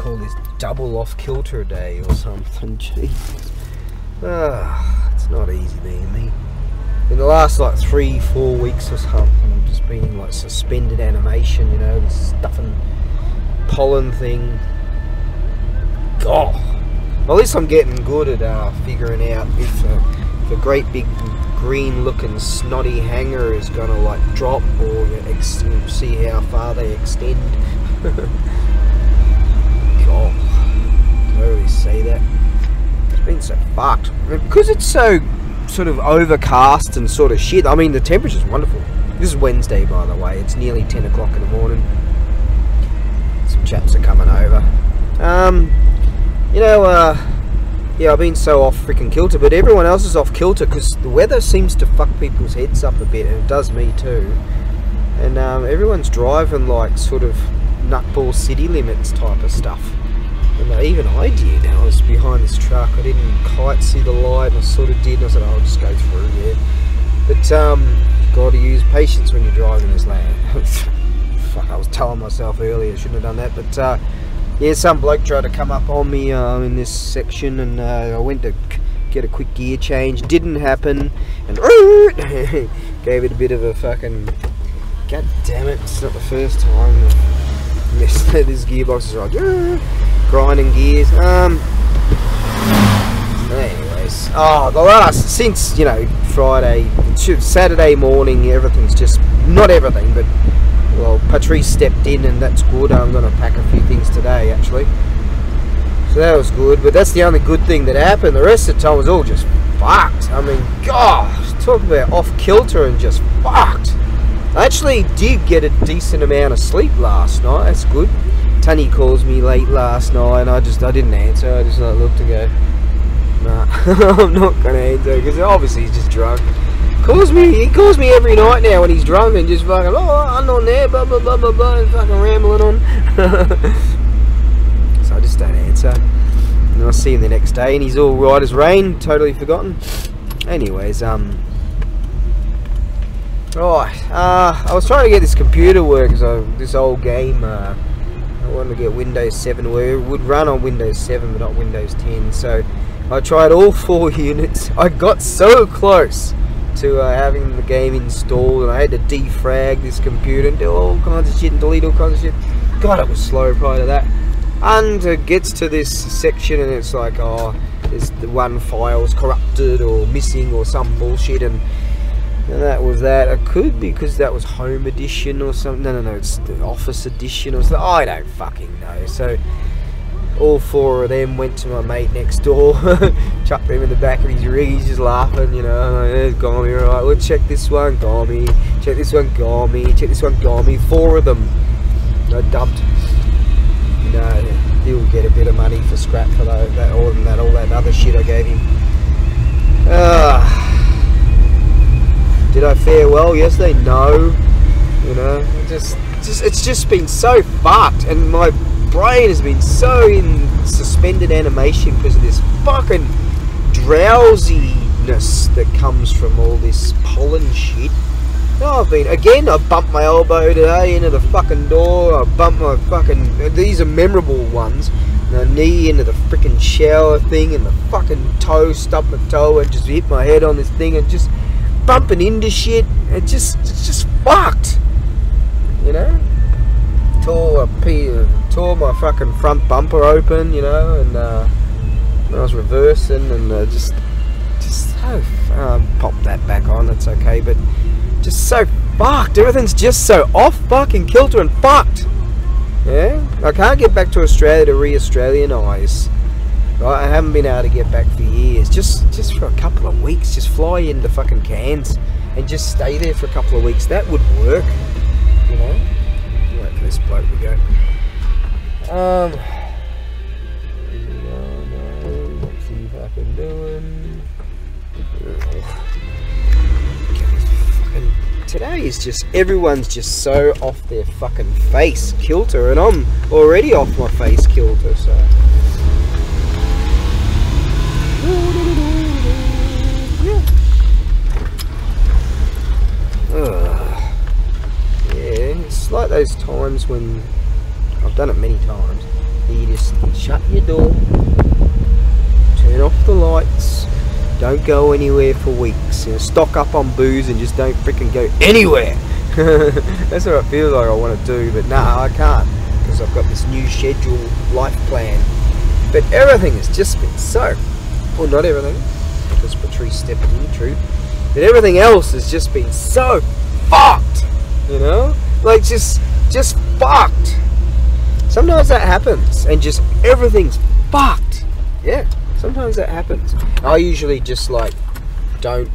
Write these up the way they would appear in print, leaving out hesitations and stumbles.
call this double off kilter day or something. Jesus. It's not easy being me. In the last like 3-4 weeks or something, I've just been like suspended animation, you know, this stuffing pollen thing. God. Well, at least I'm getting good at figuring out if a great big green looking snotty hanger is gonna like drop or see how far they extend. God, I always say that. It's been so fucked because it's so sort of overcast and sort of shit. I mean, the temperature's wonderful. This is Wednesday, by the way. It's nearly 10 o'clock in the morning. Some chaps are coming over. Yeah, I've been so off freaking kilter, but everyone else is off kilter because the weather seems to fuck people's heads up a bit, and it does me too. And everyone's driving like sort of nutball city limits type of stuff. And even I did. I was behind this truck. I didn't quite see the light, and I sort of did. And I said, "Oh, I'll just go through there." But you've got to use patience when you're driving this land. Fuck, I was telling myself earlier I shouldn't have done that, but. Yeah, some bloke tried to come up on me in this section, and I went to get a quick gear change. Didn't happen, and gave it a bit of a fucking. God damn it! It's not the first time this gearbox is like grinding gears. Anyways, the last since Friday, Saturday morning, everything's just not everything, but. Well, Patrice stepped in, and that's good. I'm going to pack a few things today, actually. So that was good, but that's the only good thing that happened. The rest of the time was all just fucked. I mean, gosh, talk about off kilter and just fucked. I actually did get a decent amount of sleep last night. That's good. Tunny calls me late last night, and I didn't answer. I just looked and go, nah, I'm not going to answer because obviously he's just drunk. He calls me every night now when he's drunk and just fucking, I'm on there, blah blah blah blah blah, and fucking rambling on. So I just don't answer. And I'll see him the next day, and he's all right as rain, totally forgotten. Anyways, right, I was trying to get this computer work, so this old game, I wanted to get Windows 7 where it would run on Windows 7 but not Windows 10. So I tried all 4 units. I got so close to having the game installed, and I had to defrag this computer and do all kinds of shit and delete all kinds of shit. God, it was slow prior to that. And it gets to this section and it's like, there's the one file's corrupted or missing or some bullshit, and that was that. It could be because that was Home Edition or something. No, it's the Office Edition or something. I don't fucking know. So all 4 of them went to my mate next door, chucked them in the back of his rig. He's just laughing, there's Gommy, right, let's check this one, Gommy, check this one, Gommy, check this one, Gommy. 4 of them I dumped. He'll get a bit of money for scrap for all that other shit I gave him. Did I fare well yesterday? No. It's just been so fucked, and my brain has been so in suspended animation because of this fucking drowsiness that comes from all this pollen shit. I bumped my elbow today into the fucking door. I bumped my fucking, these are memorable ones, my knee into the freaking shower thing, and the fucking toe, stubbed my toe and just hit my head on this thing, and just bumping into shit. It's just fucked, Tore my fucking front bumper open, and I was reversing, and just so popped that back on. That's okay, but just so fucked. Everything's just so off fucking kilter and fucked. Yeah, I can't get back to Australia to re-Australianise. Right, I haven't been able to get back for years. Just for a couple of weeks, just fly into fucking Cairns and just stay there for a couple of weeks. That would work, Wait for this bloke to go. Let's see if I can do it. Today is just, everyone's just so off their fucking face kilter, and I'm already off my face kilter, so. Yeah, it's like those times when I've done it many times. You just shut your door, turn off the lights, don't go anywhere for weeks. You know, stock up on booze and just don't freaking go anywhere. That's what I feel like I want to do, but nah, I can't, because I've got this new schedule life plan. But everything has just been so, well, not everything, because Patrice stepped in, true, but everything else has just been so fucked, you know, like just fucked. Sometimes that happens, and just everything's fucked. Yeah, sometimes that happens. I usually just like don't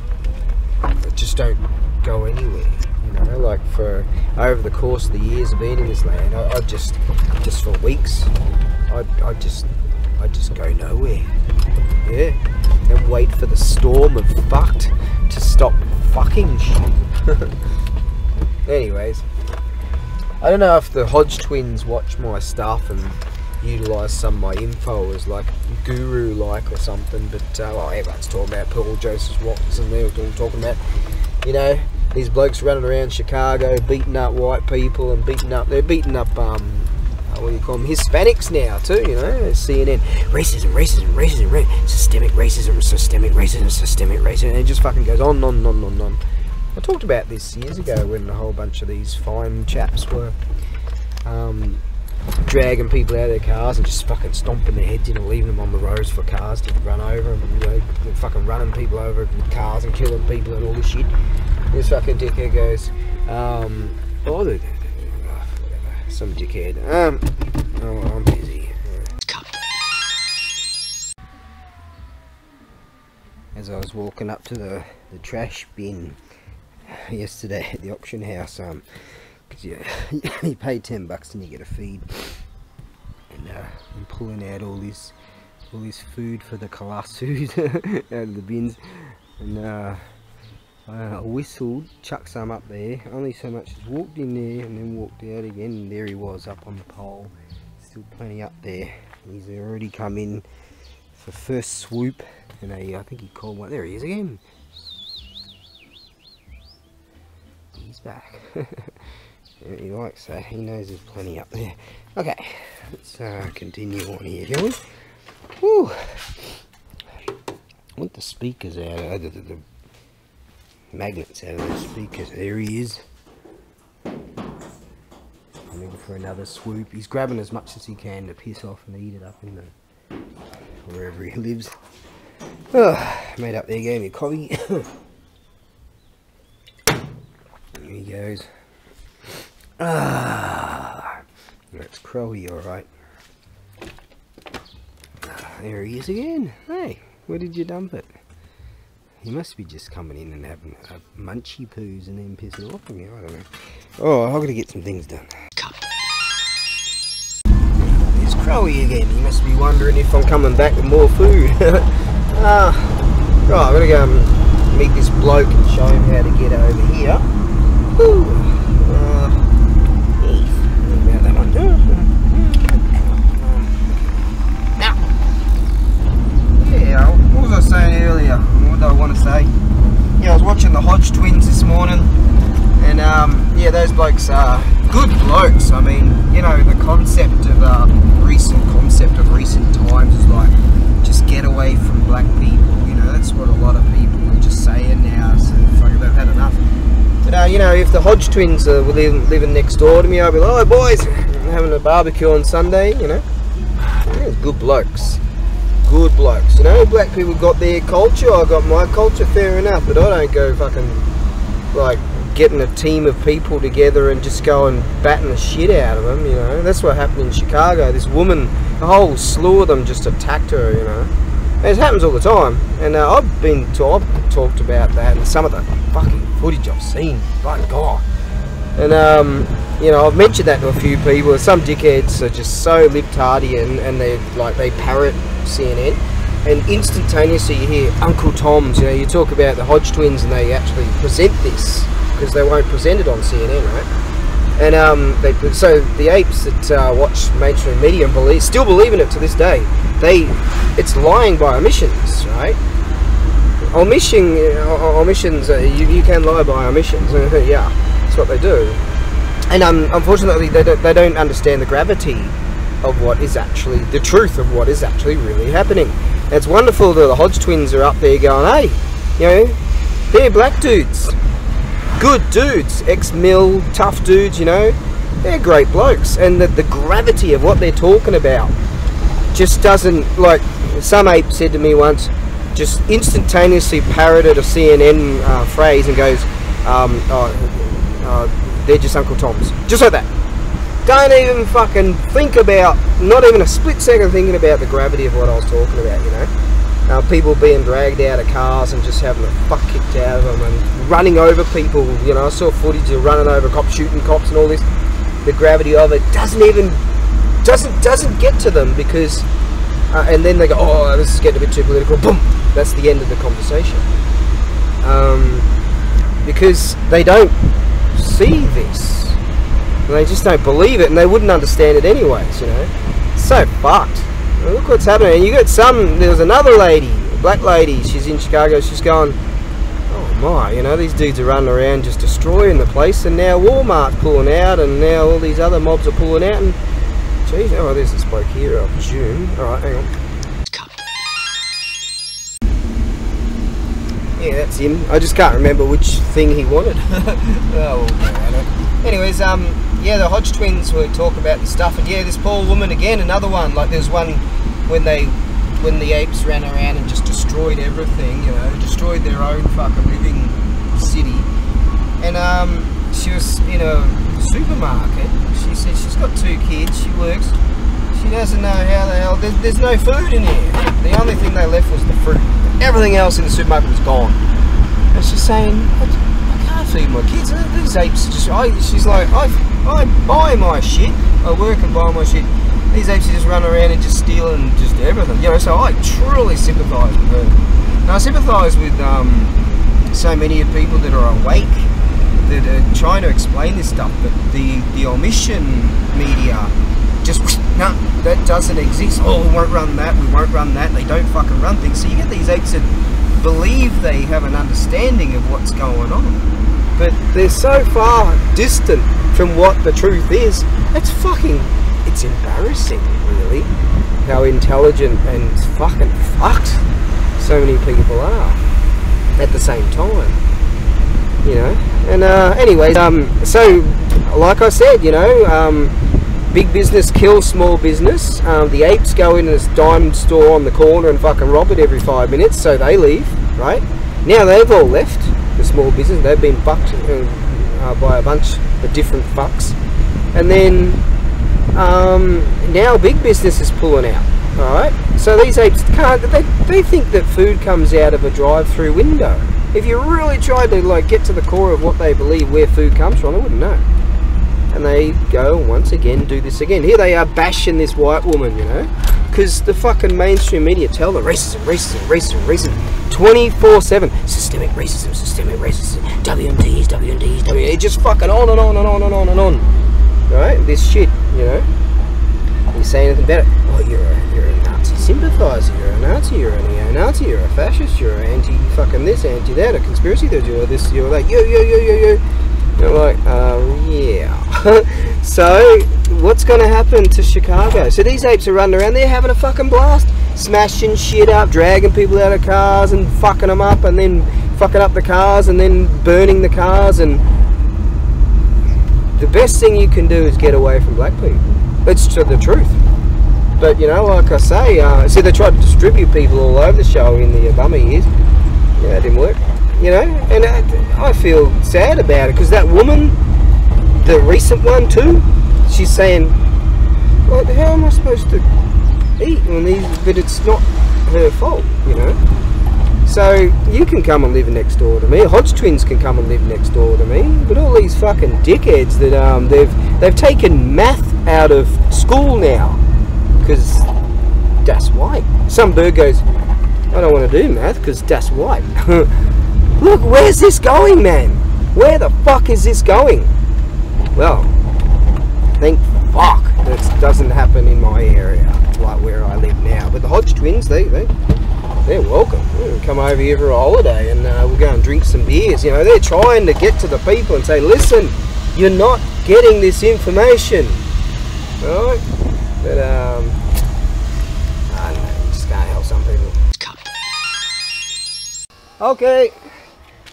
go anywhere. You know, like for over the course of the years of being in this land, I just for weeks, I just go nowhere. Yeah, and wait for the storm of fucked to stop fucking shit. Anyways, I don't know if the Hodge twins watch my stuff and utilise some of my info as like guru-like or something, but well, everyone's talking about Paul Joseph Watson. They're all talking about, you know, these blokes running around Chicago beating up white people and they're beating up what do you call them, Hispanics now too, you know. CNN, racism, systemic racism, and it just fucking goes on. I talked about this years ago when a whole bunch of these fine chaps were dragging people out of their cars and just fucking stomping their heads in and leaving them on the roads for cars to run over them, and, you know, fucking running people over with cars and killing people and all this shit. This fucking dickhead goes, whatever, some dickhead, I'm busy. As I was walking up to the trash bin yesterday at the auction house, because you pay $10 and you get a feed, and I'm pulling out all this food for the colossus out of the bins, and I whistled, chucked some up there, only so much as walked in there and then walked out again, and there he was up on the pole, still plenty up there. He's already come in for first swoop, and I think he called one. There he is again. He's back. He likes that. He knows there's plenty up there. Okay, let's continue on here, shall we? Whew. I want the speakers out, the magnets out of the speakers. There he is. Coming for another swoop. He's grabbing as much as he can to piss off and eat it up in the wherever he lives. Made up there, gave me a coffee. There he goes. That's Crowy, alright. There he is again. Hey, where did you dump it? He must be just coming in and having a munchy poos and then pissing off on me. I don't know. Oh, I've got to get some things done. There's Crowy again. He must be wondering if I'm coming back with more food. Right, I've got to go meet this bloke and show him how to get over here. Woo. About that one. Now, yeah, what was I saying earlier? What do I want to say? Yeah, I was watching the Hodge twins this morning, and yeah, those blokes are good blokes. I mean, you know, the concept of recent times is like, just get away from black people. You know, that's what a lot of people are just saying now. So fucking, they've had enough. But you know, if the Hodge twins were living next door to me, I'd be like, oh boys, I'm having a barbecue on Sunday. You know, yeah, good blokes. Good blokes, you know. Black people got their culture, I got my culture, fair enough, but I don't go fucking like getting a team of people together and just go and batting the shit out of them, you know. That's what happened in Chicago. This woman, a whole slew of them just attacked her, you know. And it happens all the time, and I've talked about that and some of the fucking footage I've seen, by God. And you know, I've mentioned that to a few people. Some dickheads are just so libtardian, and they parrot CNN, and instantaneously you hear Uncle Tom's. You know, you talk about the Hodge twins, and they actually present this because they won't present it on CNN, right? And so the apes that watch mainstream media and still believe in it to this day. It's lying by omissions, right? Omissions. You can lie by omissions. Yeah, that's what they do. And unfortunately, they don't understand the gravity of what is actually the truth of what is actually really happening. And it's wonderful that the Hodge twins are up there going, hey, you know, they're black dudes, good dudes, ex-mill, tough dudes, you know, they're great blokes, and the gravity of what they're talking about just doesn't, like some ape said to me once, just instantaneously parroted a CNN phrase and goes, they're just Uncle Tom's, just like that. Don't even fucking think about, not even a split second thinking about the gravity of what I was talking about, you know. People being dragged out of cars and just having the fuck kicked out of them and running over people, you know. I saw footage of running over cops, shooting cops and all this. The gravity of it doesn't get to them because, and then they go, oh, this is getting a bit too political, boom, that's the end of the conversation. Because they don't see this. They just don't believe it, and they wouldn't understand it anyways, you know. It's so fucked. Look what's happening. And you got there was another lady, a black lady, she's in Chicago, she's going, oh my, you know, these dudes are running around just destroying the place, and now Walmart's pulling out, and now all these other mobs are pulling out, and geez, oh, there's this bloke here up June. Alright, hang on. Yeah, that's him. I just can't remember which thing he wanted. Oh, well, anyways, yeah, the Hodge twins were talking about this stuff, and yeah, this poor woman again, another one. Like there's one when the apes ran around and just destroyed everything, you know, destroyed their own fucking living city. And she was in a supermarket. She said she's got 2 kids. She works. She doesn't know how the hell. There's no food in here. The only thing they left was the fruit. Everything else in the supermarket was gone. And she's saying, I can't feed my kids. These apes just. She's like, I buy my shit. I work and buy my shit. These apes just run around and just steal and just everything. You know, so I truly sympathise with her. And I sympathise with so many of people that are awake, that are trying to explain this stuff, but the omission media just, no, that doesn't exist. Oh, we won't run that, we won't run that. They don't fucking run things. So you get these apes that believe they have an understanding of what's going on, but they're so far distant from what the truth is. It's embarrassing, really, how intelligent and fucking fucked so many people are at the same time, you know. And anyways, so like I said, you know, big business kills small business. The apes go in this diamond store on the corner and fucking rob it every 5 minutes, so they leave, right? Now they've all left the small business. They've been fucked by a bunch of different fucks, and then now big business is pulling out. Alright, so these apes can't, they think that food comes out of a drive-through window. If you really tried to like get to the core of what they believe where food comes from, they wouldn't know. And they go once again, do this again. Here they are bashing this white woman, you know, because the fucking mainstream media tell them racism, racism, racism, racism, 24/7, systemic racism, WMDs, it just fucking on and on and on and on and on. Alright, this shit, you know. You say anything about it? Oh, you're a Nazi sympathiser, you're a Nazi, you're a neo-Nazi, you're a fascist, you're an anti-fucking this, anti-that, a conspiracy theorist, you're this, you're like, yo. You're like, yeah. So, what's going to happen to Chicago? So these apes are running around, they're having a fucking blast, smashing shit up, dragging people out of cars and fucking them up, and then fucking up the cars, and then burning the cars, and the best thing you can do is get away from black people. It's the truth. But, you know, like I say, see, they tried to distribute people all over the show in the Obama years. Yeah, it didn't work. You know, and I feel sad about it, because that woman, the recent one too, she's saying, well, how am I supposed to eat when but it's not her fault, you know. So you can come and live next door to me. Hodge twins can come and live next door to me. But all these fucking dickheads that they've taken math out of school now because that's white. Some bird goes, I don't want to do math because that's white. Look, where's this going, man? Where the fuck is this going? Well, thank fuck that doesn't happen in my area, like where I live now. But the Hodge twins, they're welcome. We'll come over here for a holiday and we'll go and drink some beers. You know, they're trying to get to the people and say, listen, you're not getting this information. Alright? But I don't know, just can't help some people. Okay,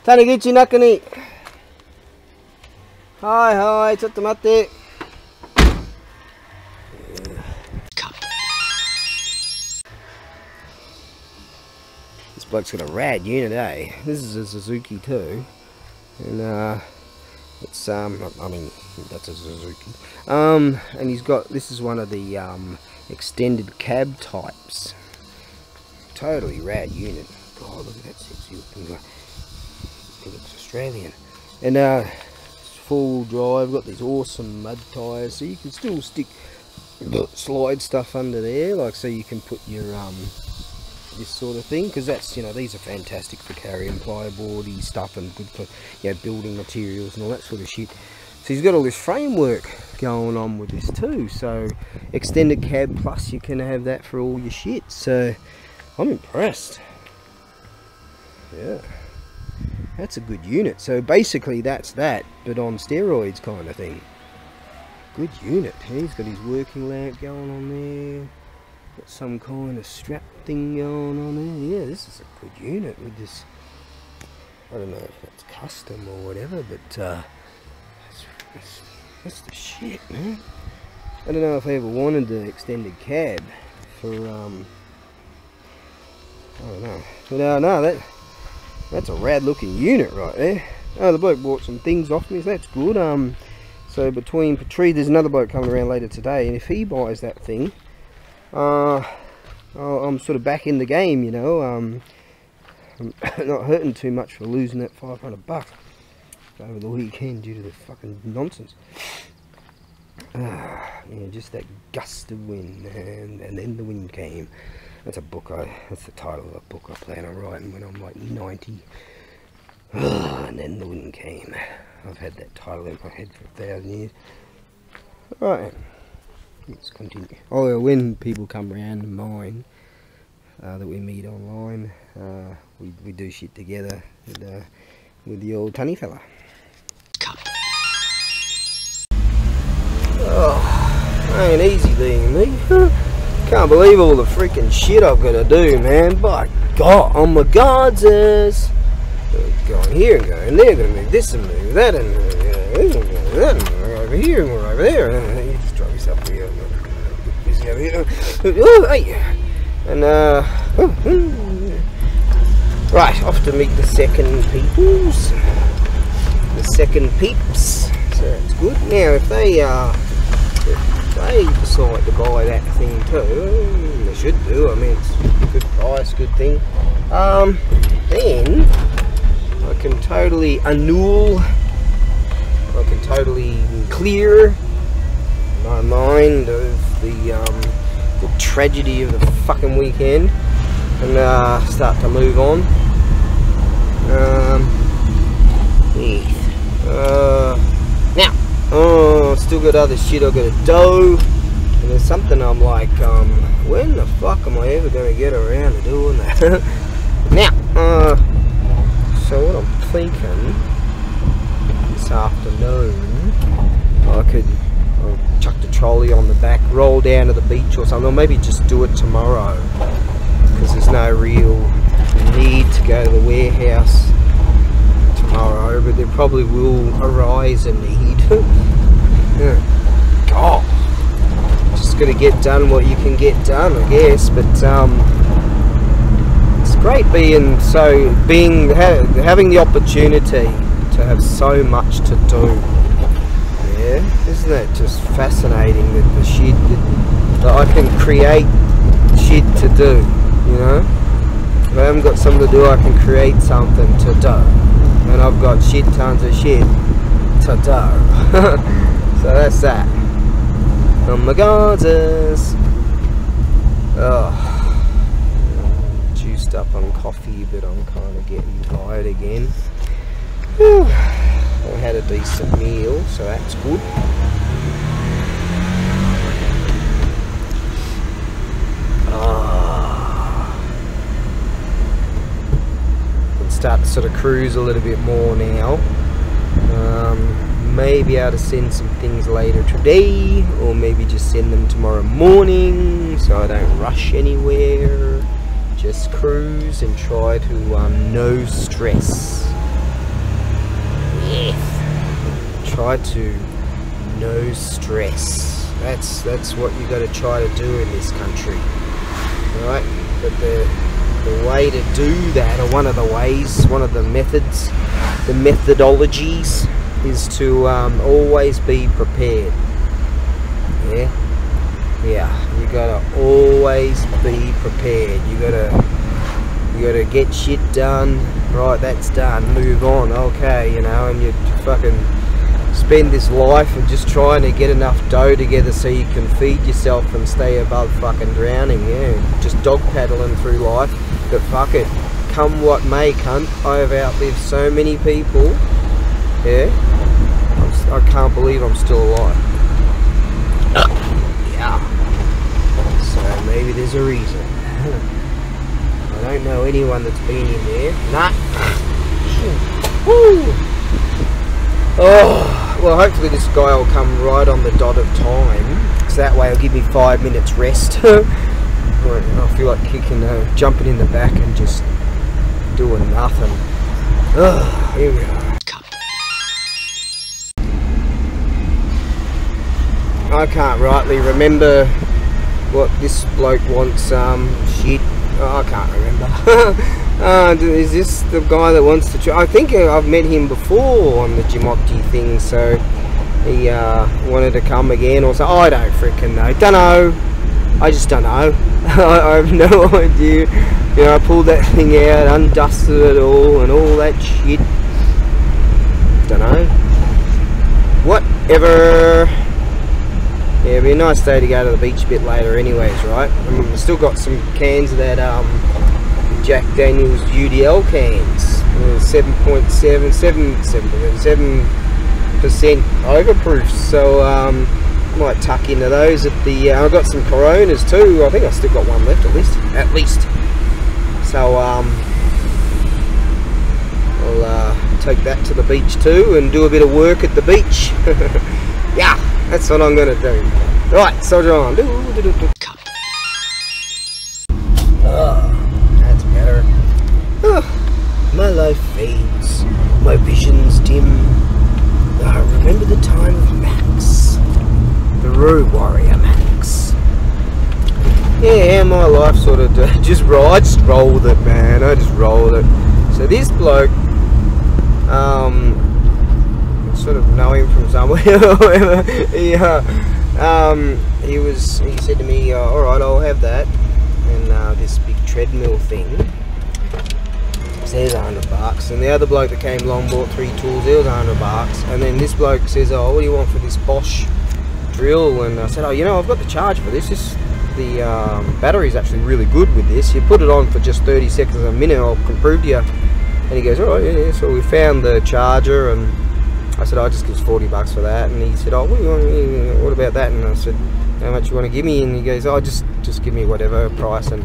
Taniguchi Nakani. Hi, chottomatte. This bloke's got a rad unit, eh? This is a Suzuki too, and it's I mean that's a Suzuki. And he's got, this is one of the extended cab types. Totally rad unit. God, look at that sexy looking guy. He looks Australian. And full drive, got these awesome mud tyres, so you can still stick slide stuff under there, like so you can put your this sort of thing, because that's, you know, these are fantastic for carrying plyboardy stuff and good for, you know, building materials and all that sort of shit. So he's got all this framework going on with this too, so extended cab plus you can have that for all your shit. So I'm impressed. Yeah, that's a good unit. So basically that's that, but on steroids kind of thing. Good unit. He's got his working lamp going on there, got some kind of strap thing going on there. Yeah, this is a good unit with this. I don't know if it's custom or whatever, but that's the shit, man. I don't know if I ever wanted the extended cab for I don't know, but no, that's a rad looking unit right there. Oh, the bloke bought some things off me, so that's good. So between Patrice, there's another bloke coming around later today, and if he buys that thing, I'm sort of back in the game, you know. I'm not hurting too much for losing that $500 over the weekend due to the fucking nonsense. Yeah, just that gust of wind, and then the wind came. That's a book. That's the title of a book I plan on writing when I'm like 90. And then the wind came. I've had that title in my head for 1,000 years. Right, let's continue. Oh, when people come around mine that we meet online, we do shit together with the old tunny fella. Oh, ain't easy being me. Can't believe all the freaking shit I've got to do, man. By God, on my God's ass. Going here and going there, gonna move this and move that and move that and we're over here and we're over there. And you just drive yourself here. Busy over here. Oh, hey. And right, off to meet the second peoples. The second peeps. So that's good. Now, if they decide to buy that thing too, they should do. I mean, it's a good price, good thing. Then I can totally annul, I can totally clear my mind of the tragedy of the fucking weekend and start to move on. Now, still got other shit I've got to do, and there's something I'm like, when the fuck am I ever going to get around to doing that? Now, so what I'm thinking this afternoon, I'll chuck the trolley on the back, roll down to the beach or something, or maybe just do it tomorrow, because there's no real need to go to the warehouse tomorrow, but there probably will arise a need. God, just got to get done what you can get done, I guess, but it's great having the opportunity to have so much to do. Yeah, isn't that just fascinating, that the shit that I can create shit to do, you know? If I haven't got something to do, I can create something to do, and I've got shit tons of shit to do. So that's that. Oh my God, juiced up on coffee, but I'm kind of getting tired again. Whew. I had a decent meal, so that's good. Can start to sort of cruise a little bit more now. May be able to send some things later today, or maybe just send them tomorrow morning, so I don't rush anywhere. Just cruise and try to no stress. Yeah. Try to no stress. That's what you got to try to do in this country, right? But the way to do that, or one of the ways, one of the methods, the methodologies, is to always be prepared. Yeah, you gotta always be prepared. You gotta get shit done. Right, that's done. Move on. Okay, you know, and you fucking spend this life of just trying to get enough dough together so you can feed yourself and stay above fucking drowning. Yeah, just dog paddling through life. But fuck it, come what may, cunt. I have outlived so many people. Yeah, I can't believe I'm still alive. Yeah. So maybe there's a reason. I don't know anyone that's been in there. Nah. Woo. Oh, well, hopefully this guy will come right on the dot of time, because that way it'll give me 5 minutes rest. I feel like kicking, jumping in the back and just doing nothing. Here we are. I can't rightly remember what this bloke wants. Shit. Oh, I can't remember. Is this the guy that wants to... I think I've met him before on the Jimokji thing, so he wanted to come again or so. I don't freaking know. Don't know. I just don't know. I have no idea. You know, I pulled that thing out, undusted it all, and all that shit. Don't know. Whatever. Yeah, it'd be a nice day to go to the beach a bit later anyways, right? I mean, we've still got some cans of that Jack Daniels UDL cans. 7% overproof, so might tuck into those at the... I've got some Coronas too. I think I've still got one left at least. So I'll take that to the beach too and do a bit of work at the beach. Yeah, that's what I'm gonna do. Right, soldier on. That's better. My life fades, my visions dim. Remember the time of Max, the road warrior Max. Yeah, my life sort of I just roll with it, man. I just roll with it. So this bloke, I sort of know him from somewhere. He said to me, all right, I'll have that, and this big treadmill thing. Says $100, and the other bloke that came along bought 3 tools. It was $100, and then this bloke says, oh, what do you want for this Bosch drill? And I said, oh, you know, I've got the charge for this. The battery's actually really good with this. You put it on for just 30 seconds a minute, I can prove to you. And he goes, all right, yeah. So we found the charger, and I said, oh, just give us $40 for that. And he said, oh, what about that? And I said, how much you want to give me? And he goes, oh, just give me whatever price. And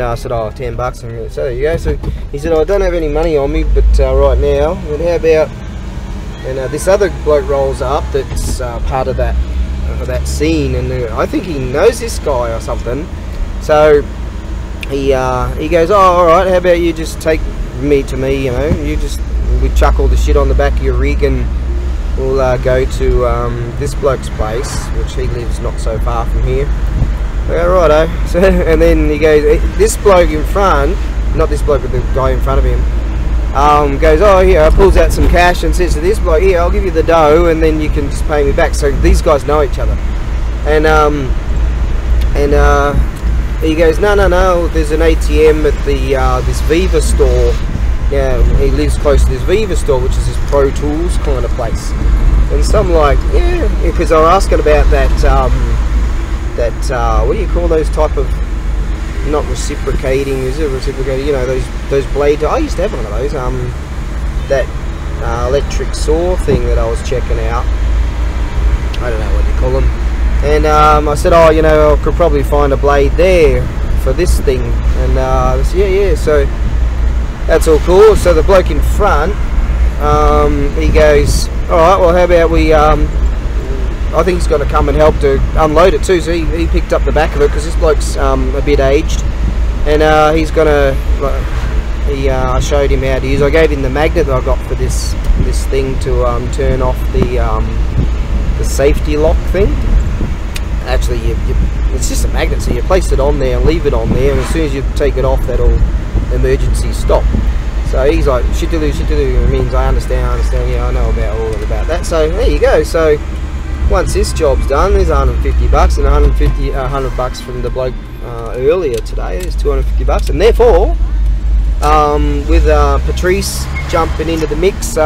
I said, oh, $10. And so there you go. So he said, oh, I don't have any money on me, but right now. But how about? And this other bloke rolls up that's part of that scene, and I think he knows this guy or something. So he goes, oh, all right. How about you just take me, you know? We chuck all the shit on the back of your rig, and we'll go to this bloke's place, which he lives not so far from here. Righto. So, and then he goes, this bloke in front, not this bloke, but the guy in front of him, goes, oh, here, pulls out some cash and says to this bloke, here, I'll give you the dough, and then you can just pay me back. So these guys know each other. And he goes, no, there's an ATM at the this Viva store. Yeah, he lives close to this Viva store, which is this Pro Tools kind of place. And so I'm like, yeah, because I was asking about that, what do you call those type of, not reciprocating, is it reciprocating, you know, those blades. I used to have one of those, that electric saw thing that I was checking out. I don't know what you call them. And I said, oh, you know, I could probably find a blade there for this thing. And I said, yeah, so that's all cool. So the bloke in front, he goes, alright, well how about we, I think he's going to come and help to unload it too, so he picked up the back of it, because this bloke's a bit aged, and he's going to, I showed him how to use, I gave him the magnet that I got for this thing to turn off the safety lock thing. Actually, it's just a magnet, so you place it on there and leave it on there, and as soon as you take it off, that'll emergency stop. So he's like, shittaloo, it means I understand, yeah, I know all about that. So there you go. So once this job's done, there's 150 bucks, and 100 bucks from the bloke earlier today. There's 250 bucks, and therefore, with Patrice jumping into the mix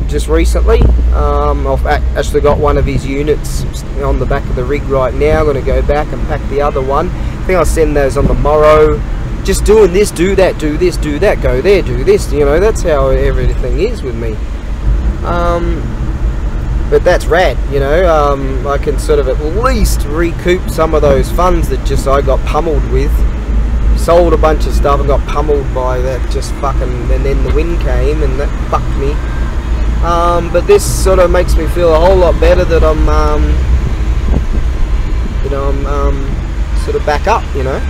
just recently, I've actually got one of his units on the back of the rig right now. I'm going to go back and pack the other one. I think I'll send those on the morrow. Just doing this, do that, do this, do that, go there, do this, you know, that's how everything is with me. But that's rad, you know. I can sort of at least recoup some of those funds that just I got pummeled with. Sold a bunch of stuff and got pummeled by that just fucking, and then the wind came and that fucked me. But this sort of makes me feel a whole lot better that I'm, you know, I'm sort of back up, you know.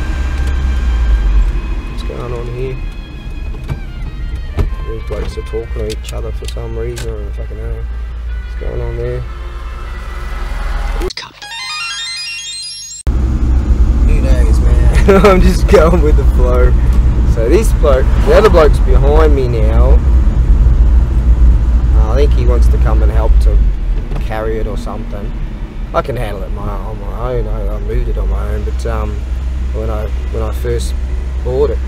Going on here. These blokes are talking to each other for some reason. I don't fucking know what's going on there. Who knows, man? I'm just going with the flow. So this bloke, the other bloke's behind me now. I think he wants to come and help to carry it or something. I can handle it on my own. I moved it on my own, but when I first bought it.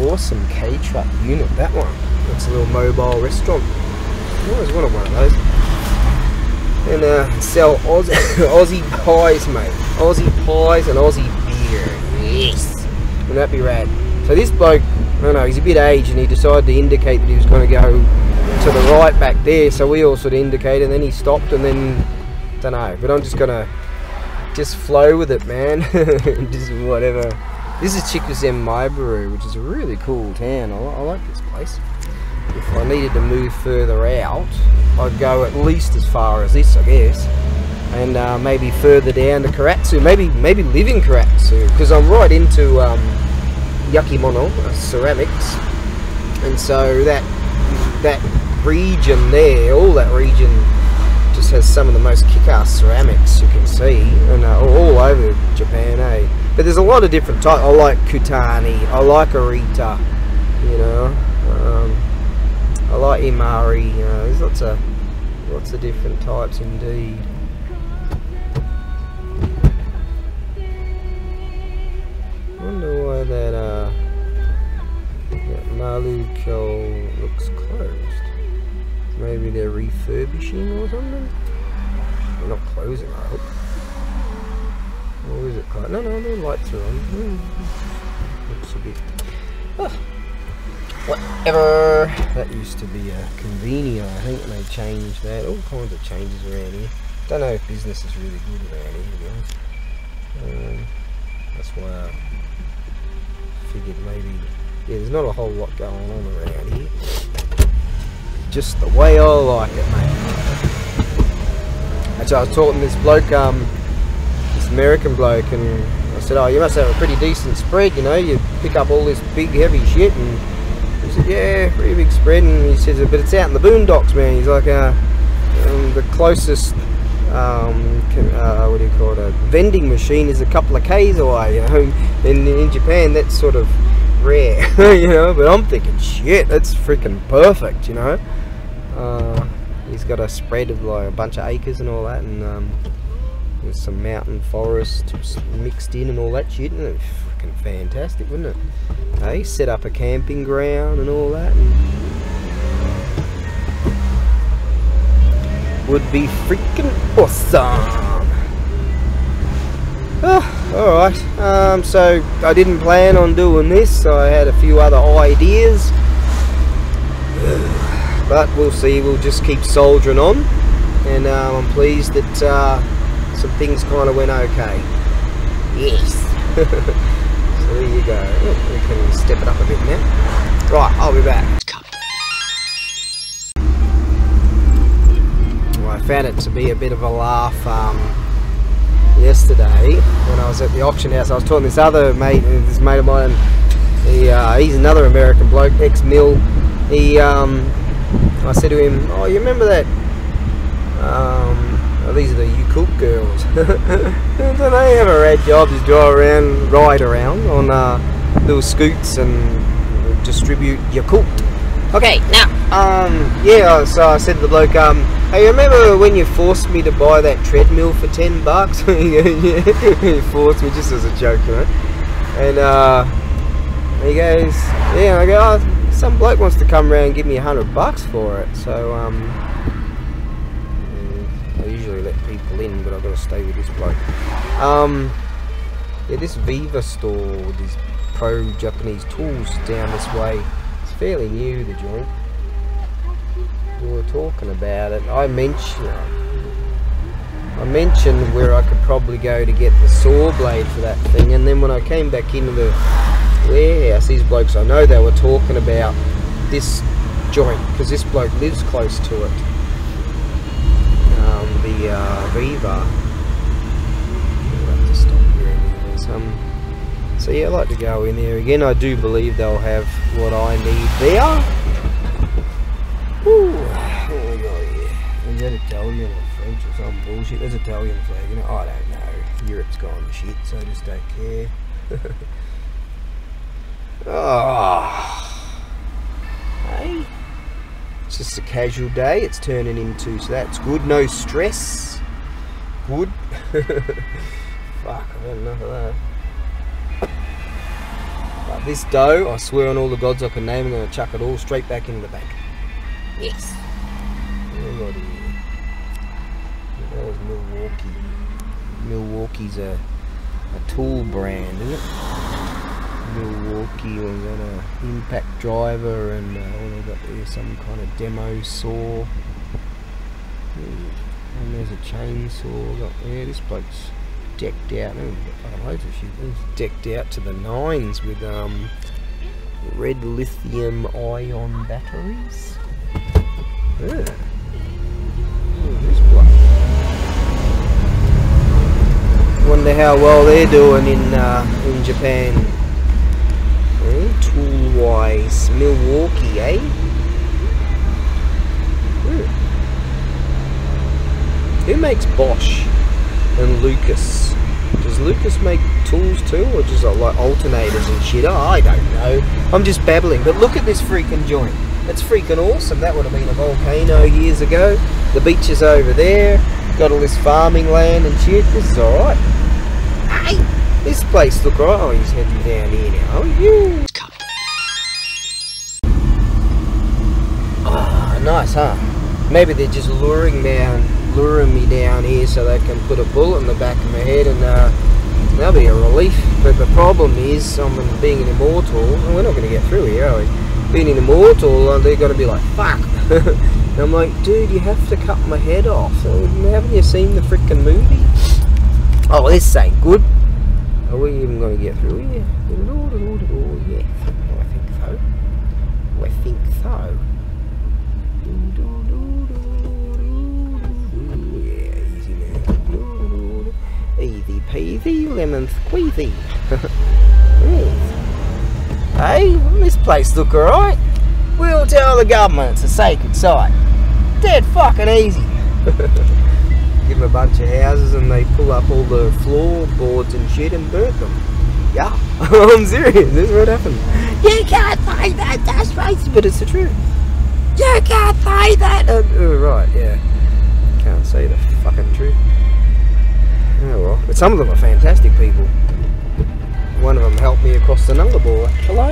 Awesome K-truck unit, that one. It's a little mobile restaurant. I always wanted one of those. And sell Aussie pies, mate. Aussie pies and Aussie beer. Yes. Wouldn't that be rad? So this bloke, I don't know, he's a bit aged, and he decided to indicate that he was going to go to the right back there. So we all sort of indicated, and then he stopped, and then, don't know. But I'm just going to just flow with it, man. Just whatever. This is Chickasem Maibaru, which is a really cool town. I like this place. If I needed to move further out, I'd go at least as far as this, I guess, and maybe further down to Karatsu. Maybe live in Karatsu, because I'm right into Yakimono ceramics, and so that region there, all that region, just has some of the most kick-ass ceramics you can see, and all over Japan, eh? But there's a lot of different types. I like Kutani, I like Arita, you know, I like Imari, you know, there's lots of different types indeed. I wonder why that Maluko looks closed. Maybe they're refurbishing or something? They're not closing, I hope. Or is it closed? No, the lights are on. Looks a bit... Oh. Whatever. That used to be a convenio, I think, and they changed that. All kinds of changes around here. Don't know if business is really good around here, to be honest. That's why I figured maybe... Yeah, there's not a whole lot going on around here. Just the way I like it, mate. Actually, I was talking to this bloke, this American bloke, and I said, oh, you must have a pretty decent spread, you know, you pick up all this big heavy shit, and he said, yeah, pretty big spread, and he says, but it's out in the boondocks, man. He's like, the closest, what do you call it, a vending machine is a couple of k's away, you know, and in Japan that's sort of rare, you know, but I'm thinking, shit, that's freaking perfect, you know. He's got a spread of like a bunch of acres and all that, and there's some mountain forest mixed in and all that shit, and it's freaking fantastic, wouldn't it? Hey, set up a camping ground and all that, and would be freaking awesome. Oh, alright, so I didn't plan on doing this, so I had a few other ideas, but we'll see. We'll just keep soldiering on, and I'm pleased that some things kind of went okay. Yes. So there you go. We can step it up a bit now. Right, I'll be back. found it to be a bit of a laugh yesterday when I was at the auction house. I was talking to this other mate, this mate of mine. He's another American bloke, ex-mill. I said to him, "Oh, you remember that? These are the Yakult girls. Don't they have a rad job? Just ride around on little scoots and distribute Yakult." Okay, now, yeah. So I said to the bloke, "Hey, you remember when you forced me to buy that treadmill for $10?" He forced me just as a joke, you know. And he goes, "Yeah." And I go, "Oh, some bloke wants to come around and give me $100 for it." So I usually let people in, but I've got to stay with this bloke. Yeah, this Viva store with these pro-Japanese tools down this way. It's fairly new, the joint. We were talking about it. I mentioned where I could probably go to get the saw blade for that thing, and then when I came back into the warehouse, these blokes, I know they were talking about this joint because this bloke lives close to it. The Viva. I'll have to stop here anyways. So yeah, I like to go in there again. I do believe they'll have what I need there. Woo. What we got here? Is that Italian or French or some bullshit? There's Italian flag in it. I don't know. Europe's gone to shit, so I just don't care. Oh. Hey. It's just a casual day. It's turning into, so that's good. No stress. Good. Fuck, I've had enough of that. But this dough, I swear on all the gods I can name, I'm going to chuck it all straight back into the bank. Yes. What we got here? That was Milwaukee. Milwaukee's a tool brand, isn't it? Milwaukee, we've got an impact driver, and what have got there? Some kind of demo saw. And there's a chainsaw got there. This bloke's decked out. Oh, we've got fucking loads of shit. He's decked out to the nines with red lithium ion batteries. Yeah. Oh, this bloke. Wonder how well they're doing in Japan. Tool wise, Milwaukee, eh? Who makes Bosch and Lucas? Does Lucas make tools too, or just like alternators and shit? Oh, I don't know. I'm just babbling. But look at this freaking joint. That's freaking awesome. That would have been a volcano years ago. The beach is over there. Got all this farming land and shit. This is alright. Hey, this place look alright. Oh, he's heading down here now. Oh, yeah. Oh, nice, huh? Maybe they're just luring me down here so they can put a bullet in the back of my head, and that'll be a relief. But the problem is, being an immortal, and we're not going to get through here, are we? Being an immortal, they're going to be like, fuck. And I'm like, dude, you have to cut my head off. So, haven't you seen the freaking movie? Oh, this ain't good. Are we even going to get through here? Yeah, I think so. I think so. Yeah, easy man. Easy peasy, lemon squeezy. Hey, this place look alright. We'll tell the government it's a sacred site. Dead fucking easy. Give them a bunch of houses and they pull up all the floorboards and shit and burn them. Yeah, I'm serious. This is what happened. You can't say that. That's racist, but it's the truth. You can't say that. Right, yeah. Can't say the fucking truth. Oh well, but some of them are fantastic people. One of them helped me across the Nullarbor. Hello.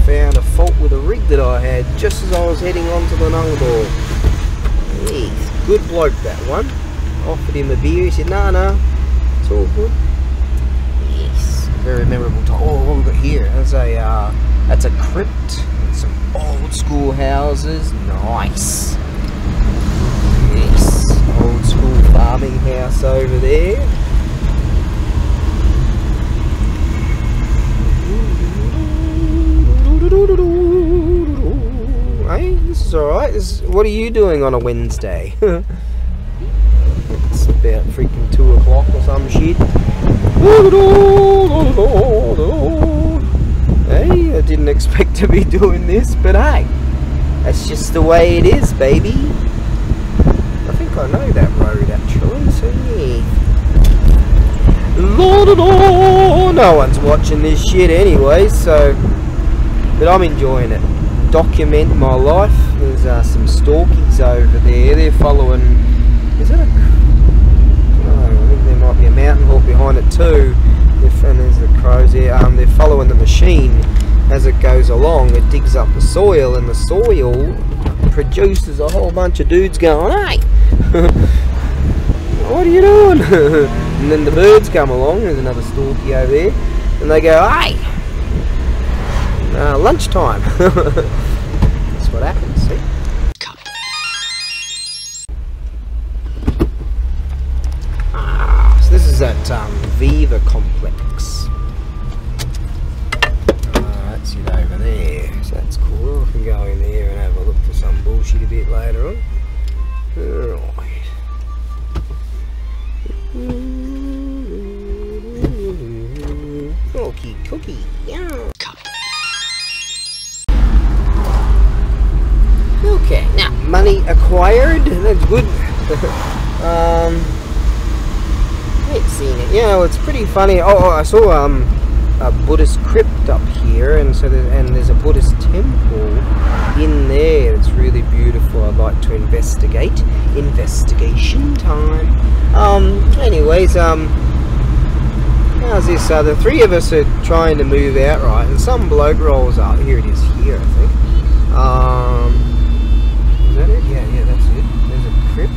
Found a fault with a rig that I had just as I was heading onto the Nullarbor. Yes, good bloke that one. Offered him a beer. He said, "No, it's all good." Yes, very memorable time. Oh, what we got here? That's a crypt. Some old school houses. Nice. Yes, old school farming house over there. Hey, this is alright. What are you doing on a Wednesday? about freaking 2 o'clock or some shit. Hey, I didn't expect to be doing this, but hey, that's just the way it is, baby. I think I know that road actually, so yeah. No one's watching this shit anyway, so, but I'm enjoying it. Document my life. There's some stalkies over there. They're following. Is it a? No, I think there might be a mountain hawk behind it too. And there's the crows there. They're following the machine as it goes along. It digs up the soil, and the soil produces a whole bunch of dudes going, "Hey, what are you doing?" And then the birds come along. There's another stalky over there, and they go, "Hey, lunchtime." That's what happens. See? So this is at Viva Complex. That's it over there. So that's cool. I can go in there and have a look for some bullshit a bit later on. Alright. Cookie. Yeah. Okay, now money acquired. That's good. I ain't seen it. You know, it's pretty funny. Oh, I saw a Buddhist crypt up here, and so there's a Buddhist temple in there. It's really beautiful. I'd like to investigate. Investigation time. Anyways, how's this? The 3 of us are trying to move out, right? And some bloke rolls up. Here it is. Here, I think. Is that it? Yeah, that's it. There's a crypt.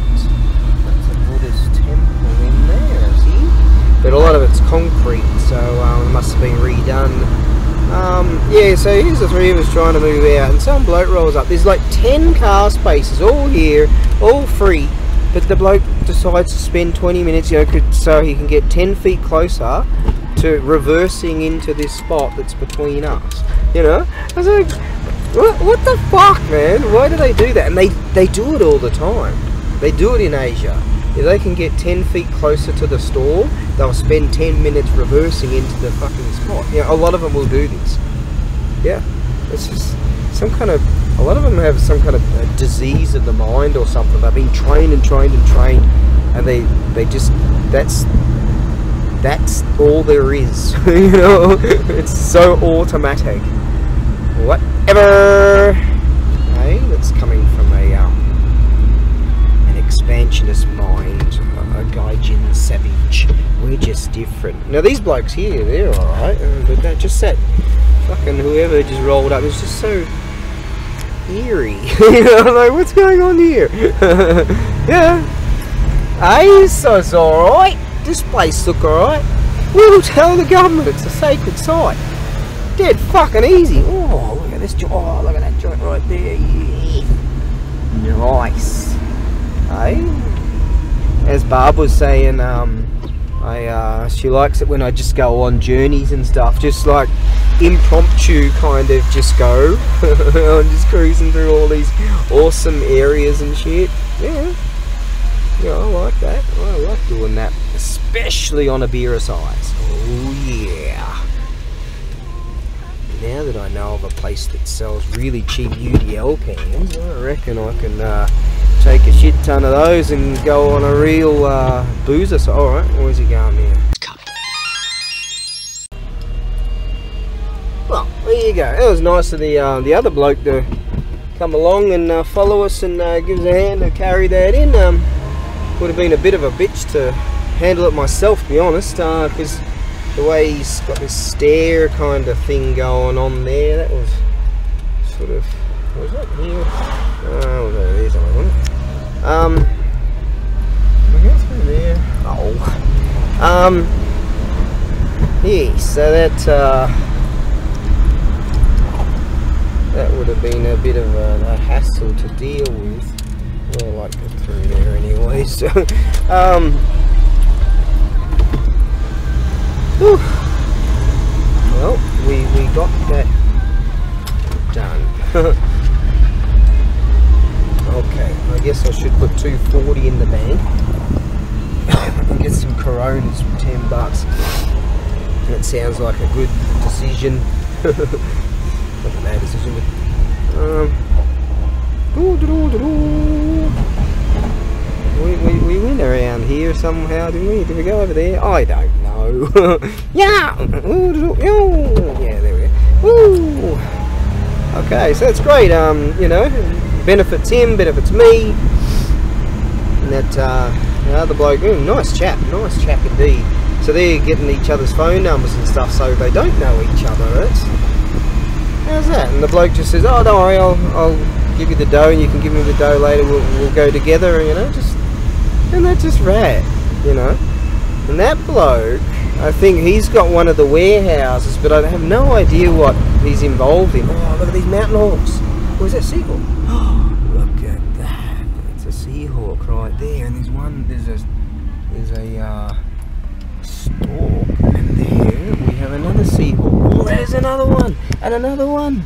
That's a Buddhist temple in there, see? But a lot of it's concrete, so it must have been redone. Yeah, so here's the 3 of us trying to move out, and some bloke rolls up. There's like 10 car spaces all here, all free, but the bloke decides to spend 20 minutes, you know, so he can get 10 feet closer to reversing into this spot that's between us. You know? I was like, what the fuck, man? Why do they do that? And they do it all the time. They do it in Asia. If they can get 10 feet closer to the store, they'll spend 10 minutes reversing into the fucking spot. You know, a lot of them will do this. Yeah. It's just some kind of, a lot of them have some kind of disease of the mind or something. They've been trained, and they just, that's all there is. You know? It's so automatic. Whatever. Hey, that's coming from an expansionist mind, a gaijin savage. We're just different. Now these blokes here, they're alright, but that just that fucking whoever just rolled up, it's just so eerie. You know, like, what's going on here? Yeah. Hey, so it's alright. This place look alright. We'll tell the government it's a sacred site. Dead fucking easy. Oh, look at this joint. Oh, look at that joint right there. Yeah. Nice. Hey? As Barb was saying, she likes it when I just go on journeys and stuff. Just like impromptu kind of just go. I'm just cruising through all these awesome areas and shit. Yeah. Yeah, I like that. I like doing that. Especially on a beer size. Oh yeah. Now that I know of a place that sells really cheap UDL cans, I reckon I can take a shit ton of those and go on a real boozer. So, alright, where's he going there? Well, there you go. It was nice of the other bloke to come along and follow us and give us a hand to carry that in. Would have been a bit of a bitch to handle it myself, to be honest, because the way he's got this stair kind of thing going on there, that was sort of, what was that here? Oh, there's another one. I guess through there. Oh. Yeah, so that would have been a bit of a hassle to deal with. Well, I like it through there anyway, so, whew. Well, we got that done. Okay, I guess I should put 240 in the bank. get some Coronas for $10. And it sounds like a good decision. Not a bad decision, but we went around here somehow, didn't we? Did we go over there? I don't know. Yeah! Yeah, there we go. Woo! Okay, so that's great. You know, benefits him, benefits me. And that the other bloke, nice chap indeed. So they're getting each other's phone numbers and stuff, so they don't know each other. How's that? And the bloke just says, "Oh, don't worry, I'll give you the dough, and you can give me the dough later. We'll go together." You know, and that's just rad, you know. And that bloke, I think he's got one of the warehouses, but I have no idea what he's involved in. Oh, look at these mountain hawks. Where's that seagull? Oh, look at that. It's a seahawk right there, and there's a stork, and there we have another seahawk. Oh, there's another one, and another one.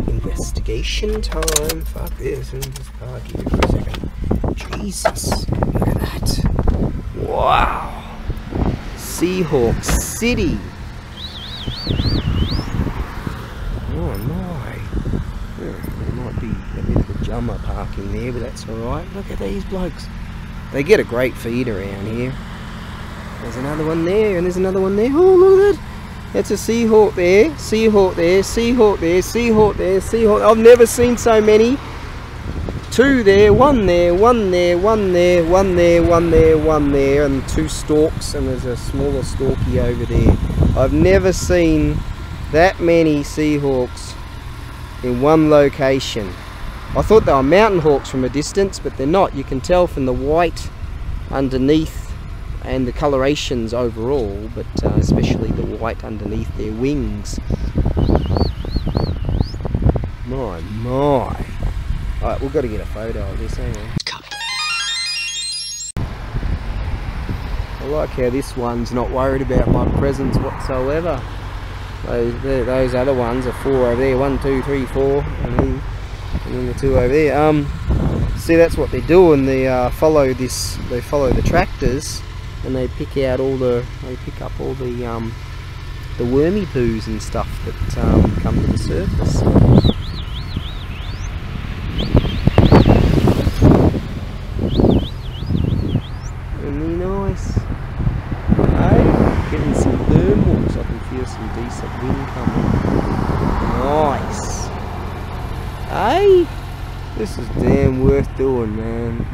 Investigation time. Fuck this. Let me just park here for a second. Jesus, look at that. Wow. Seahawk City. Oh my. There might be a bit of a jummer parking there, but that's alright. Look at these blokes. They get a great feed around here. There's another one there, and there's another one there. Oh, look at that. That's a Seahawk there, Seahawk there, Seahawk there, Seahawk there, Seahawk. I've never seen so many. Two there, one there, one there, one there, one there, one there, one there, and two storks, and there's a smaller storky over there. I've never seen that many Seahawks in one location. I thought they were mountain hawks from a distance, but they're not. You can tell from the white underneath and the colorations overall, but especially the white underneath their wings. My. Alright, we've got to get a photo of this, hang on. I like how this one's not worried about my presence whatsoever. Those other ones are four over there. 1, 2, 3, 4, and then the two over there. See, that's what they're doing. They follow the tractors, and they pick up all the wormy poos and stuff that come to the surface. Isn't he nice? Hey, getting some thermals. I can feel some decent wind coming. Nice. Hey, this is damn worth doing, man.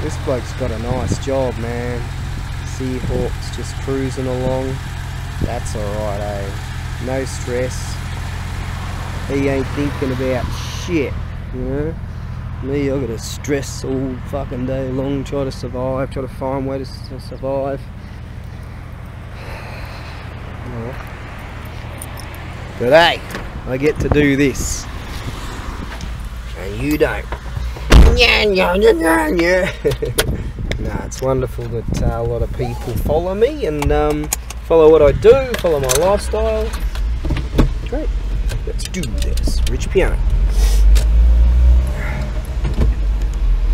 This bloke's got a nice job, man. Seahawks just cruising along. That's alright, eh? No stress. He ain't thinking about shit, you know? Me, I gotta stress all fucking day long, try to survive, try to find ways to survive. But hey, I get to do this. And you don't. Yeah. Nah, it's wonderful that a lot of people follow me and follow what I do, follow my lifestyle. Great. Let's do this. Rich piano.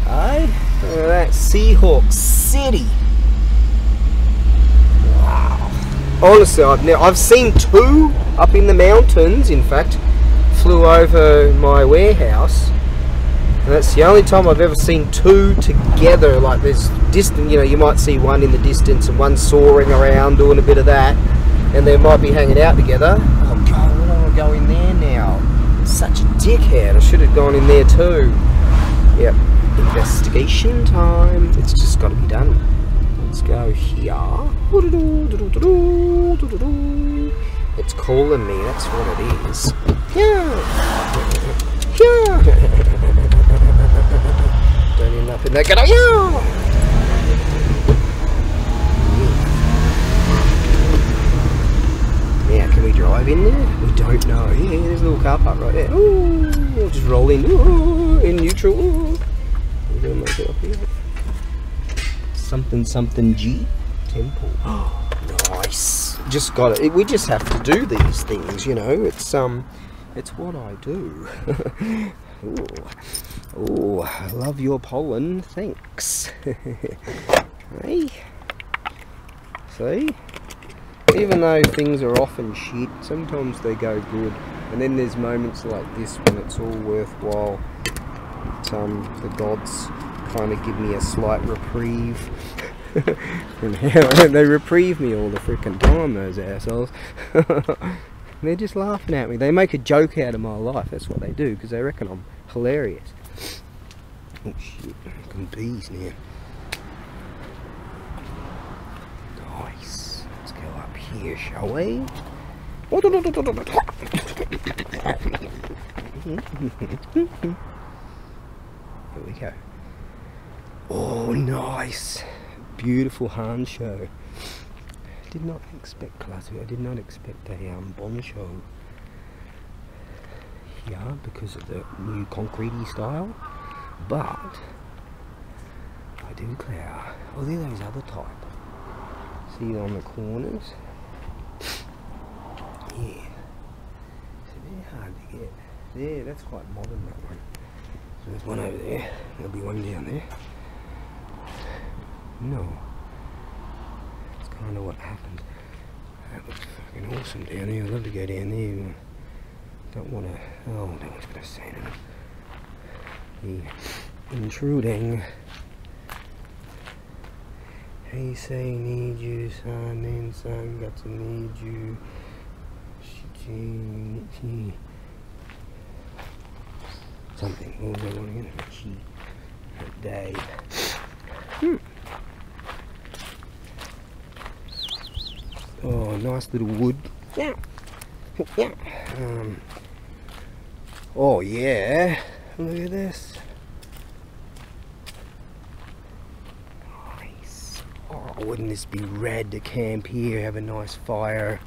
Hey, look at that. Seahawk City. Wow. Honestly, I've seen two up in the mountains. In fact, flew over my warehouse. And that's the only time I've ever seen two together. Like there's distant, you know, you might see one in the distance and one soaring around doing a bit of that, and they might be hanging out together. Oh God, why don't I go in there now? Such a dickhead. I should have gone in there too. Yep. Investigation time. It's just got to be done. Let's go here. It's calling me. That's what it is. Yeah. Don't end up in that gutter. Now, can we drive in there? We don't know. Yeah, there's a little car park right there. Ooh, we'll just roll in. Ooh, in neutral. Ooh. Something G Temple. Oh, nice. Just got it. We just have to do these things, you know. It's It's what I do. Ooh. Oh, I love your pollen. Thanks. Hey? See? Even though things are often shit, sometimes they go good. And then there's moments like this when it's all worthwhile. The gods kind of give me a slight reprieve. And they reprieve me all the freaking time, those assholes. They're just laughing at me. They make a joke out of my life. That's what they do, because they reckon I'm hilarious. Oh shit, fucking bees now. Nice. Let's go up here, shall we? Here we go. Oh, nice. Beautiful Han show. Did not expect classic. I did not expect a Bon show here because of the new concretey style, but I do declare. Oh, they're those other type. See on the corners. Yeah. So they're hard to get. There, that's quite modern, that one. So there's one over there. There'll be one down there. No. That's kind of what happened. That looks fucking awesome down there. I'd love to go down there. Don't want to. Oh, no one's going to say anything. Yeah. Intruding. Hey, say, need you, son, then son, got to need you. Something. What was I want again? She. Dave. Oh, nice little wood. Yeah. Yeah. Oh yeah. Look at this. Nice. Oh, wouldn't this be rad to camp here, have a nice fire?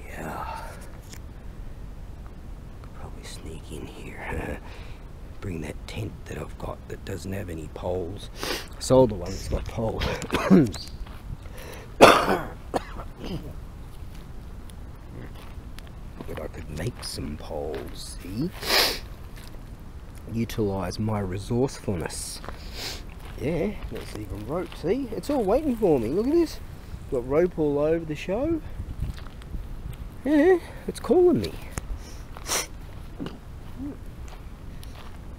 Yeah. Could probably sneak in here. Bring that tent that I've got that doesn't have any poles. I sold the one that's got poles. But I could make some poles, see? Utilise my resourcefulness. Yeah, there's even rope, see? It's all waiting for me, look at this. Got rope all over the show. Yeah, it's calling me.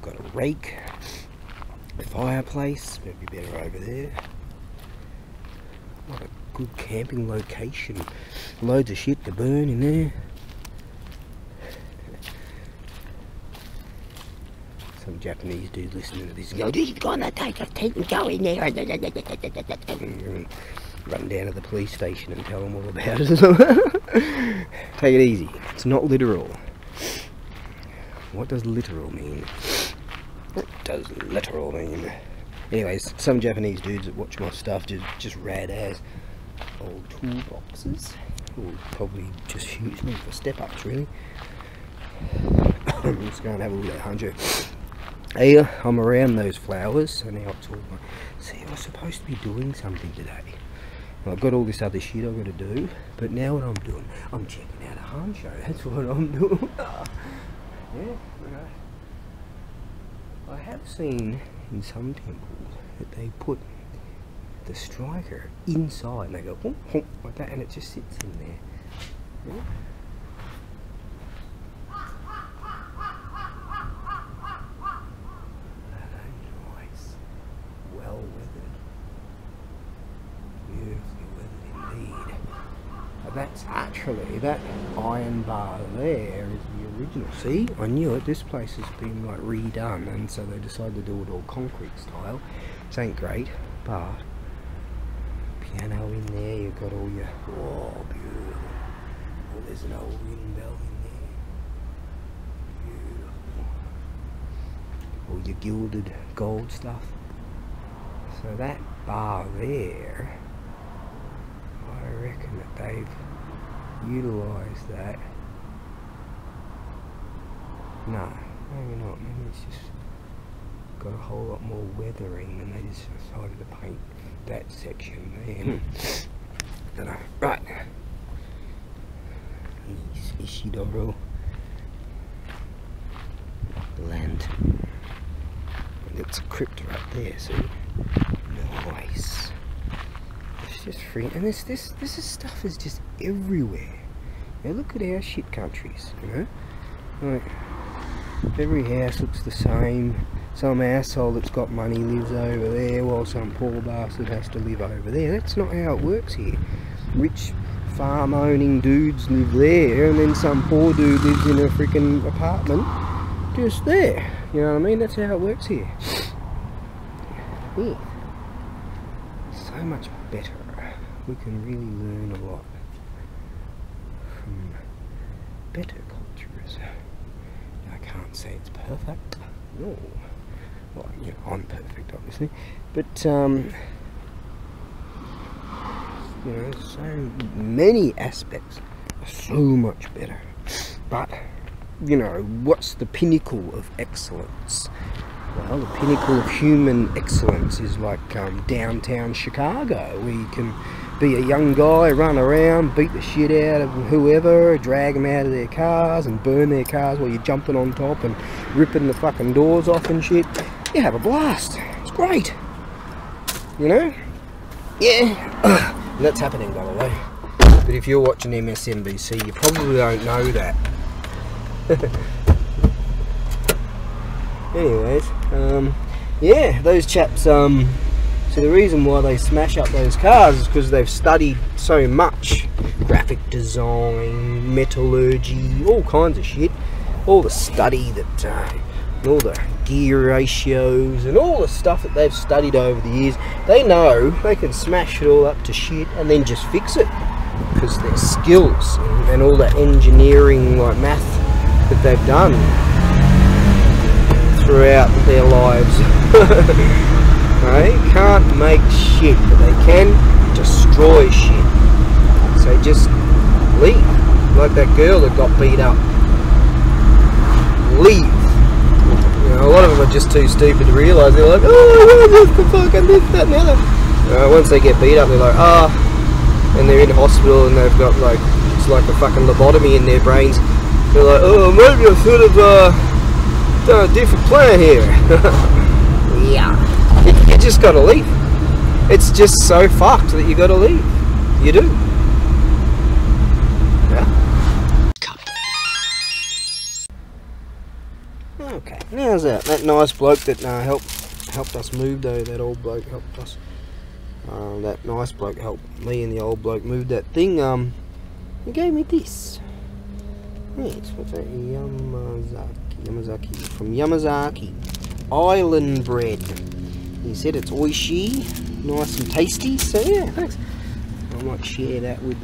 Got a rake, a fireplace, maybe better over there. What a good camping location. Loads of shit to burn in there. Some Japanese dude listening to this and go, "You're gonna take a tent and go in there." And run down to the police station and tell them all about it. Take it easy. It's not literal. What does literal mean? What does literal mean? Anyways, some Japanese dudes that watch my stuff just rad ass old toolboxes. Will probably just use me for step-ups, really. Let's go and have a look at Hanjo. Hey, I'm around those flowers, so now it's all like, see, I was supposed to be doing something today. Well, I've got all this other shit I've got to do, but now what I'm doing, I'm checking out a Han show. That's what I'm doing. Yeah, okay. I have seen in some temples that they put the striker inside and they go honk, honk, like that, and it just sits in there. Yeah. Nice. Well weathered. Beautifully weathered indeed. But that's actually, that iron bar there is the original. See, I knew it. This place has been like redone, and so they decided to do it all concrete style. This ain't great, but piano in there, you've got all your, oh, beautiful. Oh, there's an old wind bell in there. Beautiful. All your gilded gold stuff. So that bar there, I reckon that they've utilised that. No, maybe not. Maybe it's just got a whole lot more weathering and they just decided to paint that section there. Don't know. Right. Ishidoro land. And it's a crypt right there, see? Nice. It's just free, and this stuff is just everywhere. Now look at our shit countries, you know? Like, every house looks the same. Some asshole that's got money lives over there while some poor bastard has to live over there. That's not how it works here. Rich farm owning dudes live there, and then some poor dude lives in a freaking apartment just there. You know what I mean? That's how it works here. Yeah. So much better. We can really learn a lot from better cultures. I can't say it's perfect. No. Well, you know, I'm perfect, obviously. But, you know, so many aspects are so much better. But, you know, what's the pinnacle of excellence? Well, the pinnacle of human excellence is like downtown Chicago, where you can be a young guy, run around, beat the shit out of whoever, drag them out of their cars and burn their cars while you're jumping on top and ripping the fucking doors off and shit. You have a blast. It's great. You know? Yeah. And that's happening, by the way. But if you're watching MSNBC, you probably don't know that. Anyways, yeah, those chaps, so the reason why they smash up those cars is because they've studied so much graphic design, metallurgy, all kinds of shit, all the study that, all the gear ratios and all the stuff that they've studied over the years. They know they can smash it all up to shit and then just fix it because their skills and all the engineering, like math that they've done throughout their lives. They can't make shit, but they can destroy shit. So just leave. Like that girl that got beat up. Leave. You know, a lot of them are just too stupid to realise. They're like, oh, this, the fucking this, that and the other. Once they get beat up, they're like, ah. And they're in hospital and they've got like, it's like a fucking lobotomy in their brains. They're like, oh, maybe I should have done a different plan here. Yeah. You just gotta leave. It's just so fucked that you gotta leave. You do. Yeah. Okay. How's that? That nice bloke that helped us move though. That old bloke helped us. That nice bloke helped me and the old bloke move that thing. He gave me this. Yes, what's that? Yamazaki. From Yamazaki. Island bread. He said it's oishi, nice and tasty, so yeah, thanks. I might share that with,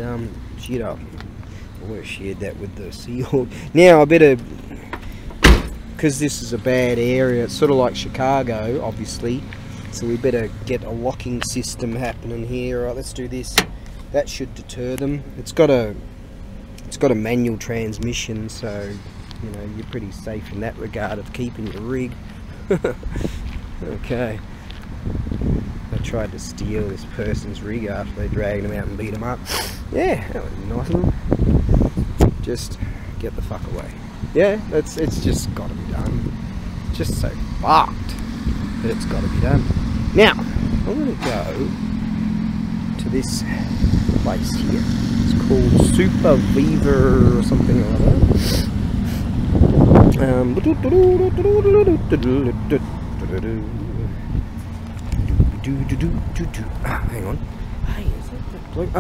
shit up. I would have shared that with the Seahawk. Now I better, because this is a bad area, it's sort of like Chicago, obviously, so we better get a locking system happening here. Alright, let's do this. That should deter them. It's got a manual transmission, so you know you're pretty safe in that regard of keeping your rig. Okay. They tried to steal this person's rig after they dragged him out and beat him up. Yeah, that was nice of them. Just get the fuck away. Yeah, it's just got to be done. It's just so fucked that it's got to be done. Now, I'm going to go to this place here. It's called Super Weaver or something or other. Hang on. Hey, is that bloke?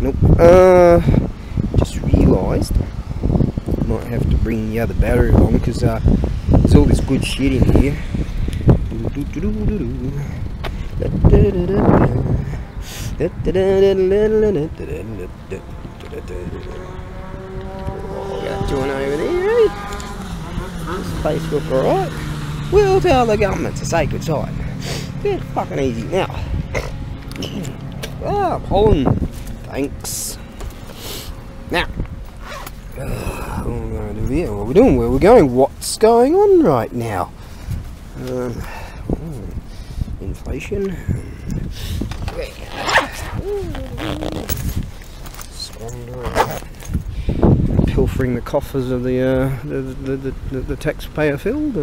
Nope. Just realised I might have to bring the other battery along because there's all this good shit in here. Doing over there, eh? This place look alright. We'll tell the government to say good side. It's fucking easy now. Ah, pollen. Thanks. Now, what are we going to do here? What are we doing? Where are we going? What's going on right now? Inflation. Squander. pilfering the coffers of the taxpayer filled,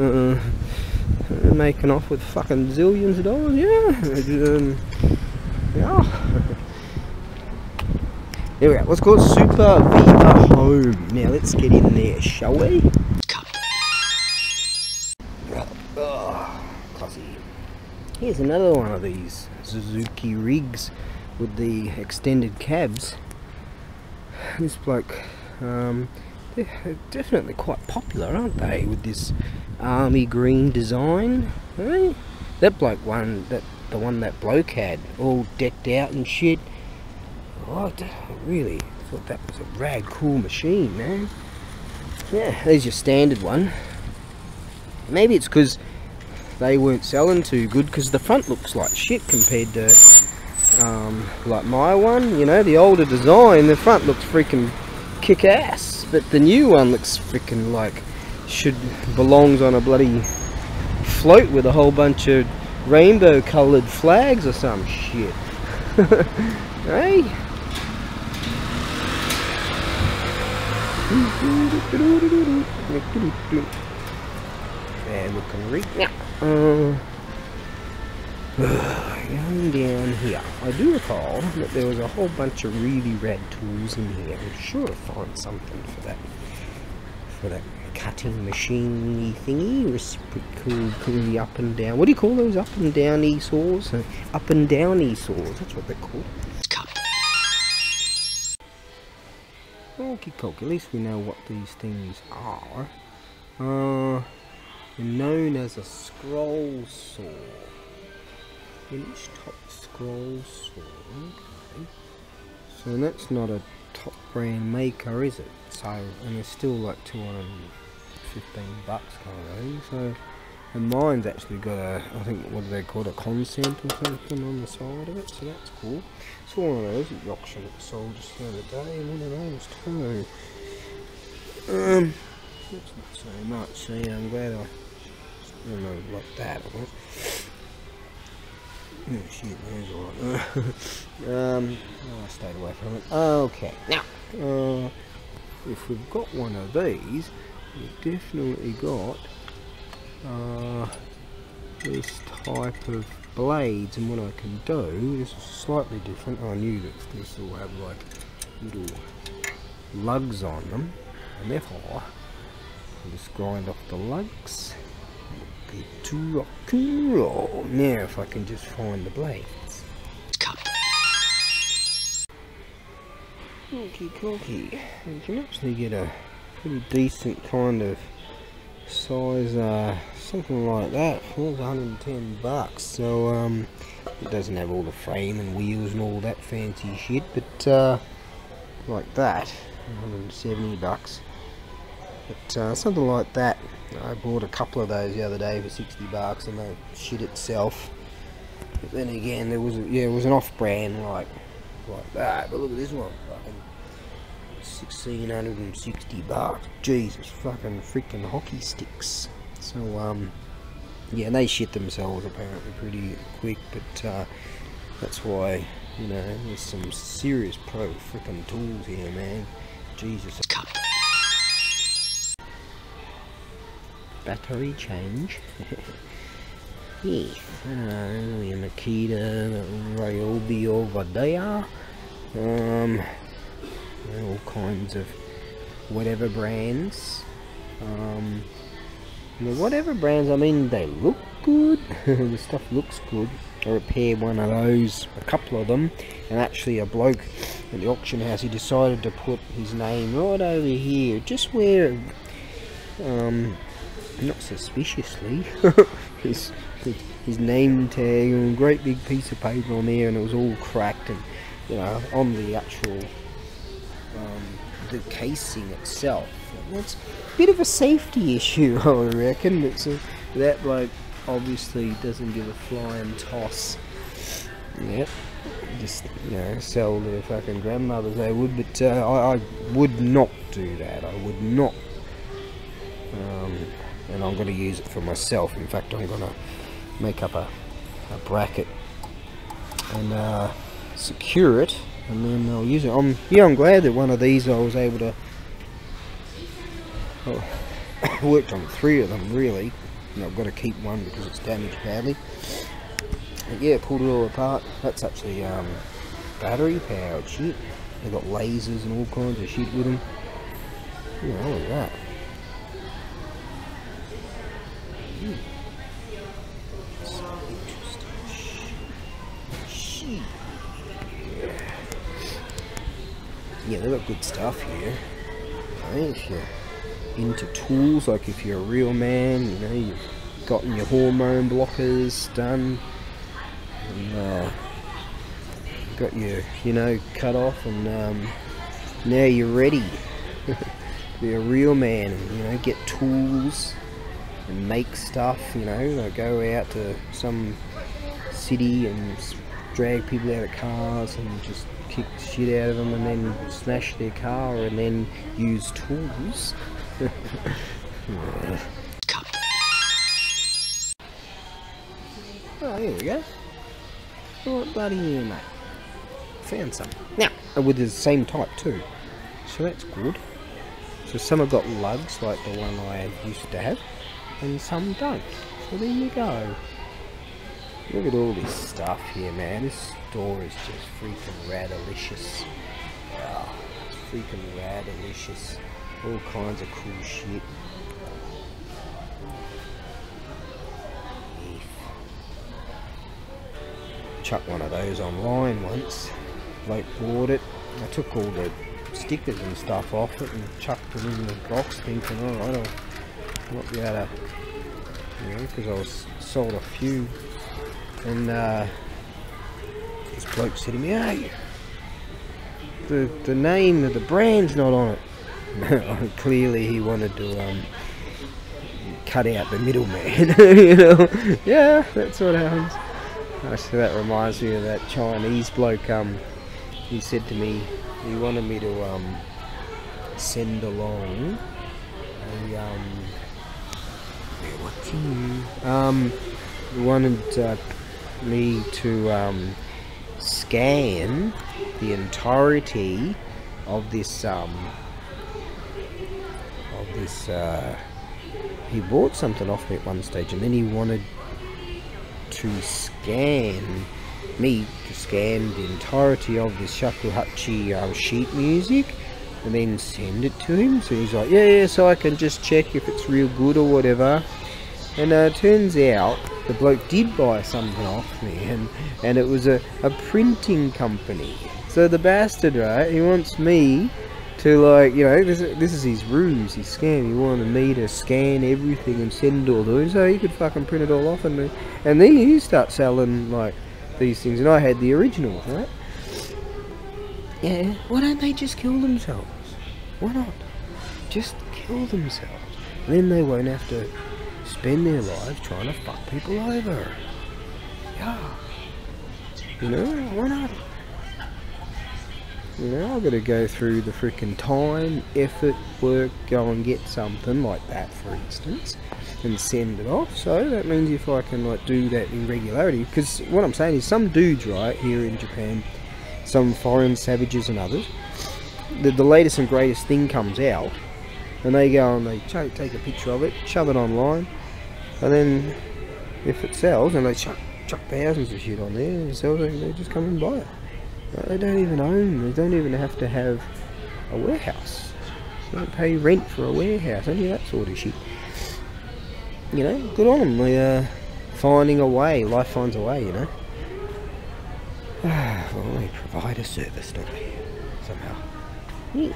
making off with fucking zillions of dollars. Yeah. There we go. Let's call it Super Viva Home. Now let's get in there, shall we? Classy. Here's another one of these Suzuki rigs with the extended cabs. This bloke, they're definitely quite popular, aren't they, with this army green design? Eh? That bloke one, the one that bloke had, all decked out and shit. Oh, I really thought that was a rad cool machine, man. Yeah, there's your standard one. Maybe it's because they weren't selling too good, because the front looks like shit compared to like my one. You know, the older design, the front looks freaking kick-ass, but the new one looks freaking like belongs on a bloody float with a whole bunch of rainbow coloured flags or some shit. Hey? Bad looking rig. Going down here, I do recall that there was a whole bunch of really rad tools in here. I'm sure to find something for that cutting machine thingy. Reciprocal up and down. What do you call those up and downy saws? Up and downy saws. That's what they're called. Okie dokie, at least we know what these things are. Known as a scroll saw. Inch top scroll saw. Okay. So that's not a top brand maker, is it? So, and it's still like $215 kind of thing. So, and mine's actually got a, I think, what do they call it, a consent or something on the side of it. So that's cool. Saw one of those at the auction that sold just the other day. One of those too. That's not so much. So yeah, I'm glad I don't know like that. Oh shit, there's alright. I stayed away from it. Okay, now, if we've got one of these, we've definitely got this type of blades, and what I can do, this is slightly different. I knew that this will have like little lugs on them, and therefore I'll just grind off the lugs. Get to rock and roll. Now if I can just find the blades. Okie dokie. You can actually get a pretty decent kind of size, something like that for $110. So it doesn't have all the frame and wheels and all that fancy shit, but like that, $170. But something like that. I bought a couple of those the other day for $60, and they shit itself. But then again, there was it was an off-brand like that. But look at this one, fucking $1,660. Jesus, fucking freaking hockey sticks. So yeah, they shit themselves apparently pretty quick. But that's why, you know, there's some serious pro freaking tools here, man. Jesus. Battery change. Yes, the Makita, Ryobi over there. All kinds of whatever brands. Whatever brands, I mean, they look good. The stuff looks good. I repaired one of those, a couple of them, and actually a bloke at the auction house, he decided to put his name right over here, just where, not suspiciously, his name tag and a great big piece of paper on there, and it was all cracked, and you know, on the actual the casing itself. And that's a bit of a safety issue, I reckon. But so that bloke obviously doesn't give a flying toss. Yep, just, you know, sell their fucking grandmothers, they would, but I would not do that. I would not. And I'm going to use it for myself. In fact, I'm going to make up a bracket and secure it, and then I'll use it. I'm glad that one of these I was able to I worked on 3 of them really, and I've got to keep one because it's damaged badly. But yeah, pulled it all apart. That's actually battery powered shit. They've got lasers and all kinds of shit with them. Yeah, look at that. So interesting. Shit. Yeah, they've got good stuff here. If you're into tools, like if you're a real man, you know, you've gotten your hormone blockers done, and got your, you know, cut off, and now you're ready to be a real man, and, you know, get tools and make stuff, you know, like go out to some city and drag people out of cars and just kick the shit out of them and then smash their car and then use tools. Yeah. Oh, here we go. Oh, bloody hell, mate. Found some. Now, with the same type too. So that's good. So some have got lugs like the one I used to have, and some don't. So there you go. Look at all this stuff here, man. This store is just freaking radalicious. Wow, it's freaking radalicious. All kinds of cool shit. Chucked one of those online once. Bloke bought it. I took all the stickers and stuff off it and chucked it in the box, thinking, alright, I'll not be able to, you know, because I was sold a few. And this bloke said to me, hey, the name of the brand's not on it. Clearly he wanted to cut out the middleman. You know? Yeah, that's what happens. Actually, that reminds me of that Chinese bloke. He said to me, he wanted me to send along a he wanted me to scan the entirety of this he bought something off me at one stage, and then he wanted to scan me to scan the entirety of this shakuhachi sheet music and then send it to him. So he's like, yeah, so I can just check if it's real good or whatever. And turns out the bloke did buy something off me, and it was a printing company. So the bastard, right, he wants me to, like, you know, this is his ruse, his scam. He wanted me to scan everything and send it all to him so he could fucking print it all off, and then he start selling, like, these things, and I had the originals, right? Yeah, why don't they just kill themselves? Why not? Just kill themselves. And then they won't have to spend their lives trying to fuck people over. Yeah. You know, why not? You know, I've got to go through the freaking time, effort, work, go and get something like that, for instance, and send it off. So that means if I can, like, do that in regularity, because what I'm saying is some dudes, right, here in Japan, some foreign savages and others, the latest and greatest thing comes out, and they go and they take a picture of it, shove it online, and then if it sells, and they chuck thousands of shit on there, and it sells, they just come and buy it. They don't even own, they don't even have to have a warehouse. They don't pay rent for a warehouse, any of that sort of shit. You know, good on them. They're finding a way, life finds a way, you know. Well, they provide a service, don't they? Somehow. Yeah.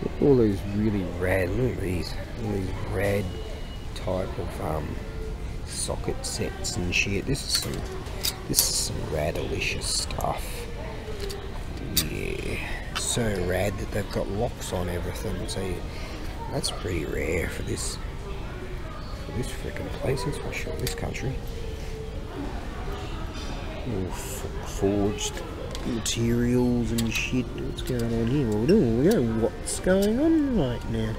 Look at all these really rad, look at these, all these rad type of socket sets and shit. This is some radalicious stuff. Yeah, so rad that they've got locks on everything. So that's pretty rare for this freaking place. That's for sure. This country. All forged materials and shit. What's going on here? Well, we don't know what's going on right now.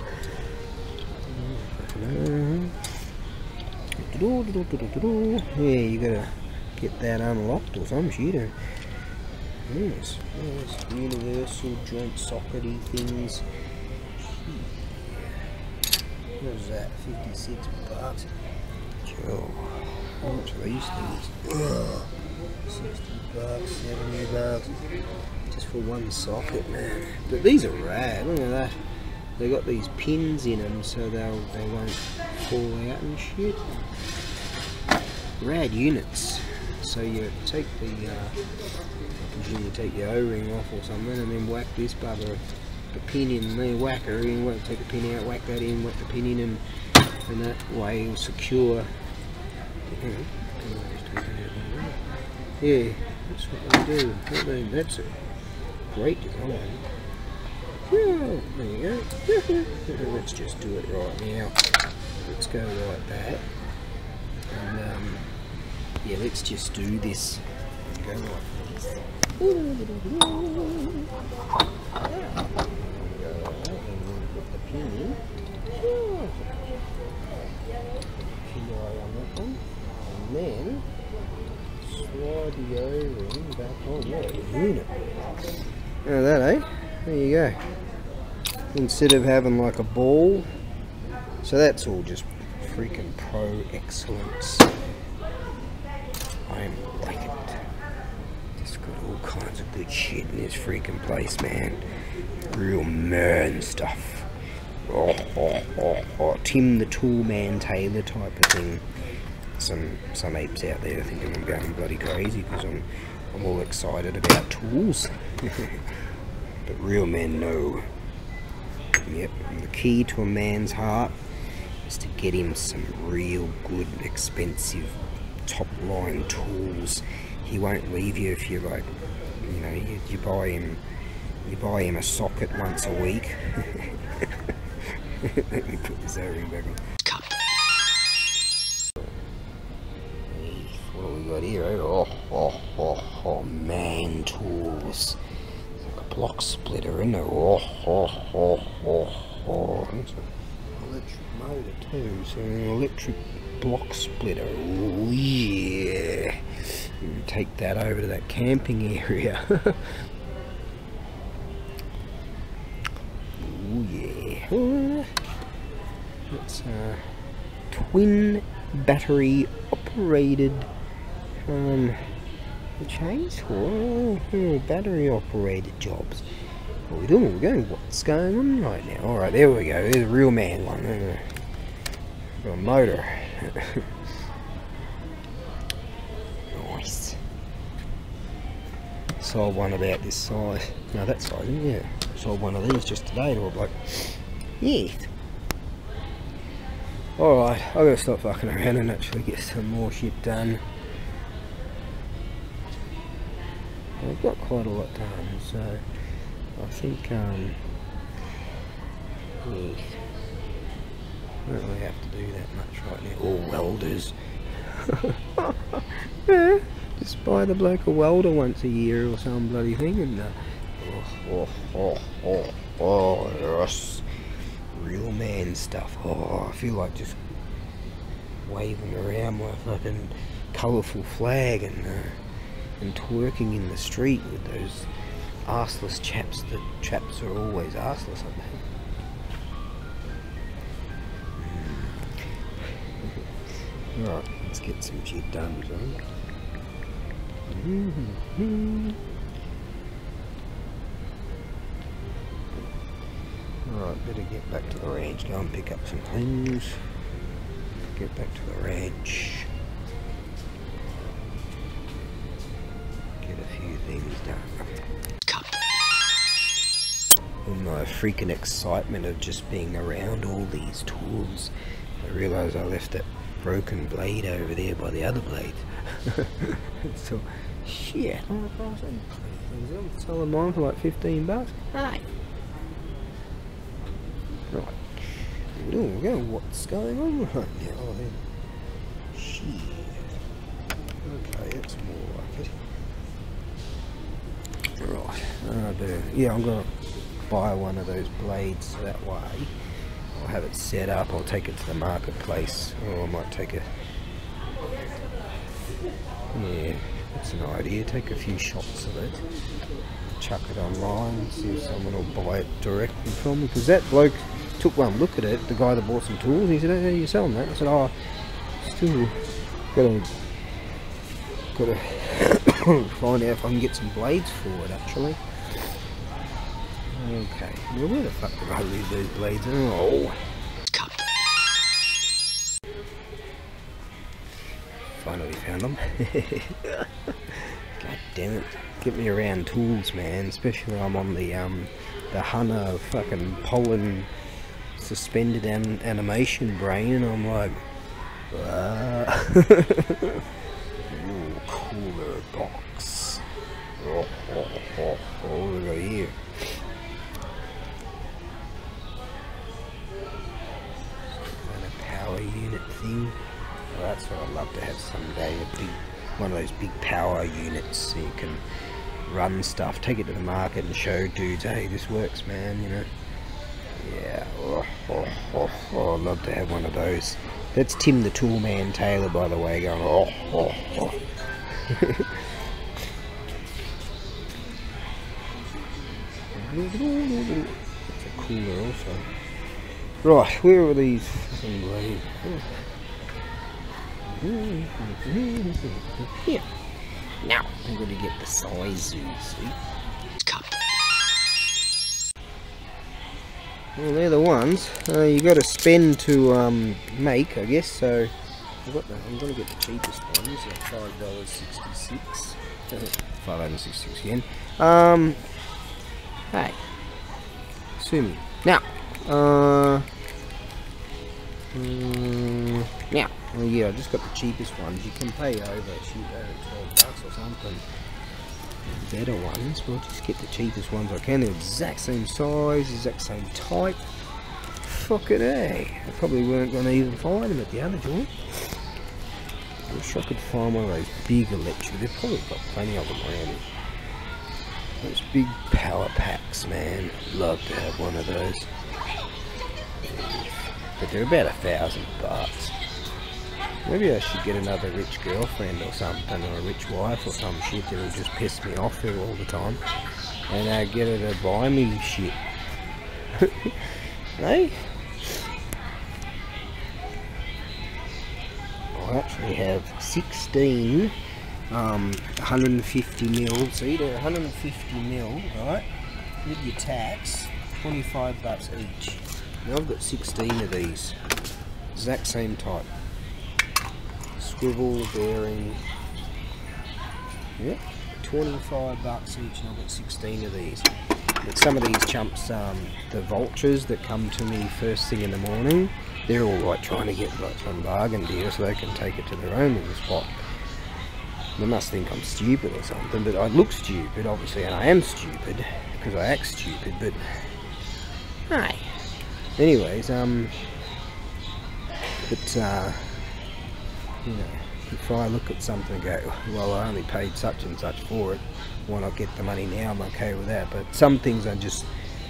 Yeah, you gotta get that unlocked or some shit. Yes, universal joint sockety things. What was that? 56 bucks. Joe, how much are these things? 60 bucks, 70 bucks. Just for one socket, man. But these are rad. Look at that. They got these pins in them so they won't fall out and shit. Rad units. So you take the, you take the O-ring off or something, and then whack this bugger, the pin in there, whack her in, take the pin out, whack that in, whack the pin in, and that way it'll secure. Yeah, that's what they do. That's a great design. Yeah, there you go. Let's just do it right now. Let's go like that. And yeah, let's just do this. Go like this. Go like that, and then put the pin in. Pin eye on that one. And then slide the O-ring back on. What a unit. Now that, eh? There you go. Instead of having like a ball. So that's all just freaking pro excellence. I'm liking it. Just got all kinds of good shit in this freaking place, man. Real man stuff. Tim the Tool Man Taylor type of thing. Some apes out there thinking I'm going bloody crazy because I'm all excited about tools. But real men know. Yep, the key to a man's heart is to get him some real good, expensive, top-line tools. He won't leave you if you like, you know, you buy him a socket once a week. Let me put this O-ring back on. What do we got here? Oh, man tools. Block splitter, isn't it? It's an electric motor too, so an electric block splitter. Oh yeah. Take that over to that camping area. Oh yeah. It's a twin battery operated chainsaw, battery operated jobs. What are we doing? We're going, what's going on right now? Alright, there we go. There's a real man one. Got a motor. Nice. Sold one about this size. No, that size, isn't it? Yeah. Sold one of these just today to a bloke. Yeah. Alright, I've got to stop fucking around and actually get some more shit done. I've got quite a lot done, so I think, yeah, I don't really have to do that much right now. All welders. Yeah, just buy the bloke a welder once a year or some bloody thing, and yes. Real man stuff. Oh, I feel like just waving around my fucking colourful flag and twerking in the street with those arseless chaps. The chaps are always arseless, I think. Right, let's get some shit done, son. Right, better get back to the ranch, go and pick up some things. Get back to the ranch. Get a few things done. In my freaking excitement of just being around all these tools, I realised I left that broken blade over there by the other blade. So, shit, I'm selling mine for like 15 bucks. Hey! Right. We're going, what's going on right now? Oh, then. Shit. Okay, that's more like it. Right. Yeah, I'm going to buy one of those blades so that way I'll have it set up. I'll take it to the marketplace, or I might take a, yeah, that's an idea. Take a few shots of it, chuck it online, see if someone will buy it directly from me, because that bloke took one look at it, the guy that bought some tools, he said, "How are you selling that?" I said, "Oh, still gotta find out if I can get some blades for it, actually." Okay, well, where the fuck did I leave those blades? Oh. Finally found them. God damn it. Get me around tools, man. Especially when I'm on the Hunter fucking pollen suspended animation brain, and I'm like, ooh, cooler box. Oh, what do we got here? Kind of power unit thing. Well, that's what I'd love to have someday, one of those big power units so you can run stuff, take it to the market and show dudes, hey, this works, man, you know. Yeah, I'd love to have one of those. That's Tim the Toolman Taylor, by the way, going, It's a cooler also. Right, where are these blades? Here. Now I'm going to get the sizes. Well, they're the ones you got to spend to make, I guess. So I'm going to get the cheapest ones at $5.66. $5.66 yen. Hey, sue me now. Now. Well, yeah, I just got the cheapest ones. You can pay over $12 or something. Better ones, we'll just get the cheapest ones I can. They're the exact same size, exact same type. Fucking A. I probably weren't going to even find them at the other joint. I wish I could find one of those big electric. They've probably got plenty of them around. Those big power packs, man. Love to have one of those. But they're about $1,000. Maybe I should get another rich girlfriend or something, or a rich wife or some shit that'll just piss me off here all the time, and get her to buy me shit. Hey? I actually have 16 150 mil, see, they're 150 mil, right, with your tax, $25 each. Now I've got 16 of these, exact same type. Swivel, bearing, yep, $25 each, and I've got 16 of these. But some of these chumps, the vultures that come to me first thing in the morning, they're all like trying to get like some bargain deal so they can take it to their own little spot. They must think I'm stupid or something, but I look stupid obviously, and I am stupid because I act stupid, but hey. Anyways, you know, if I look at something and go, well, I only paid such and such for it, why not get the money now? I'm okay with that. But some things are just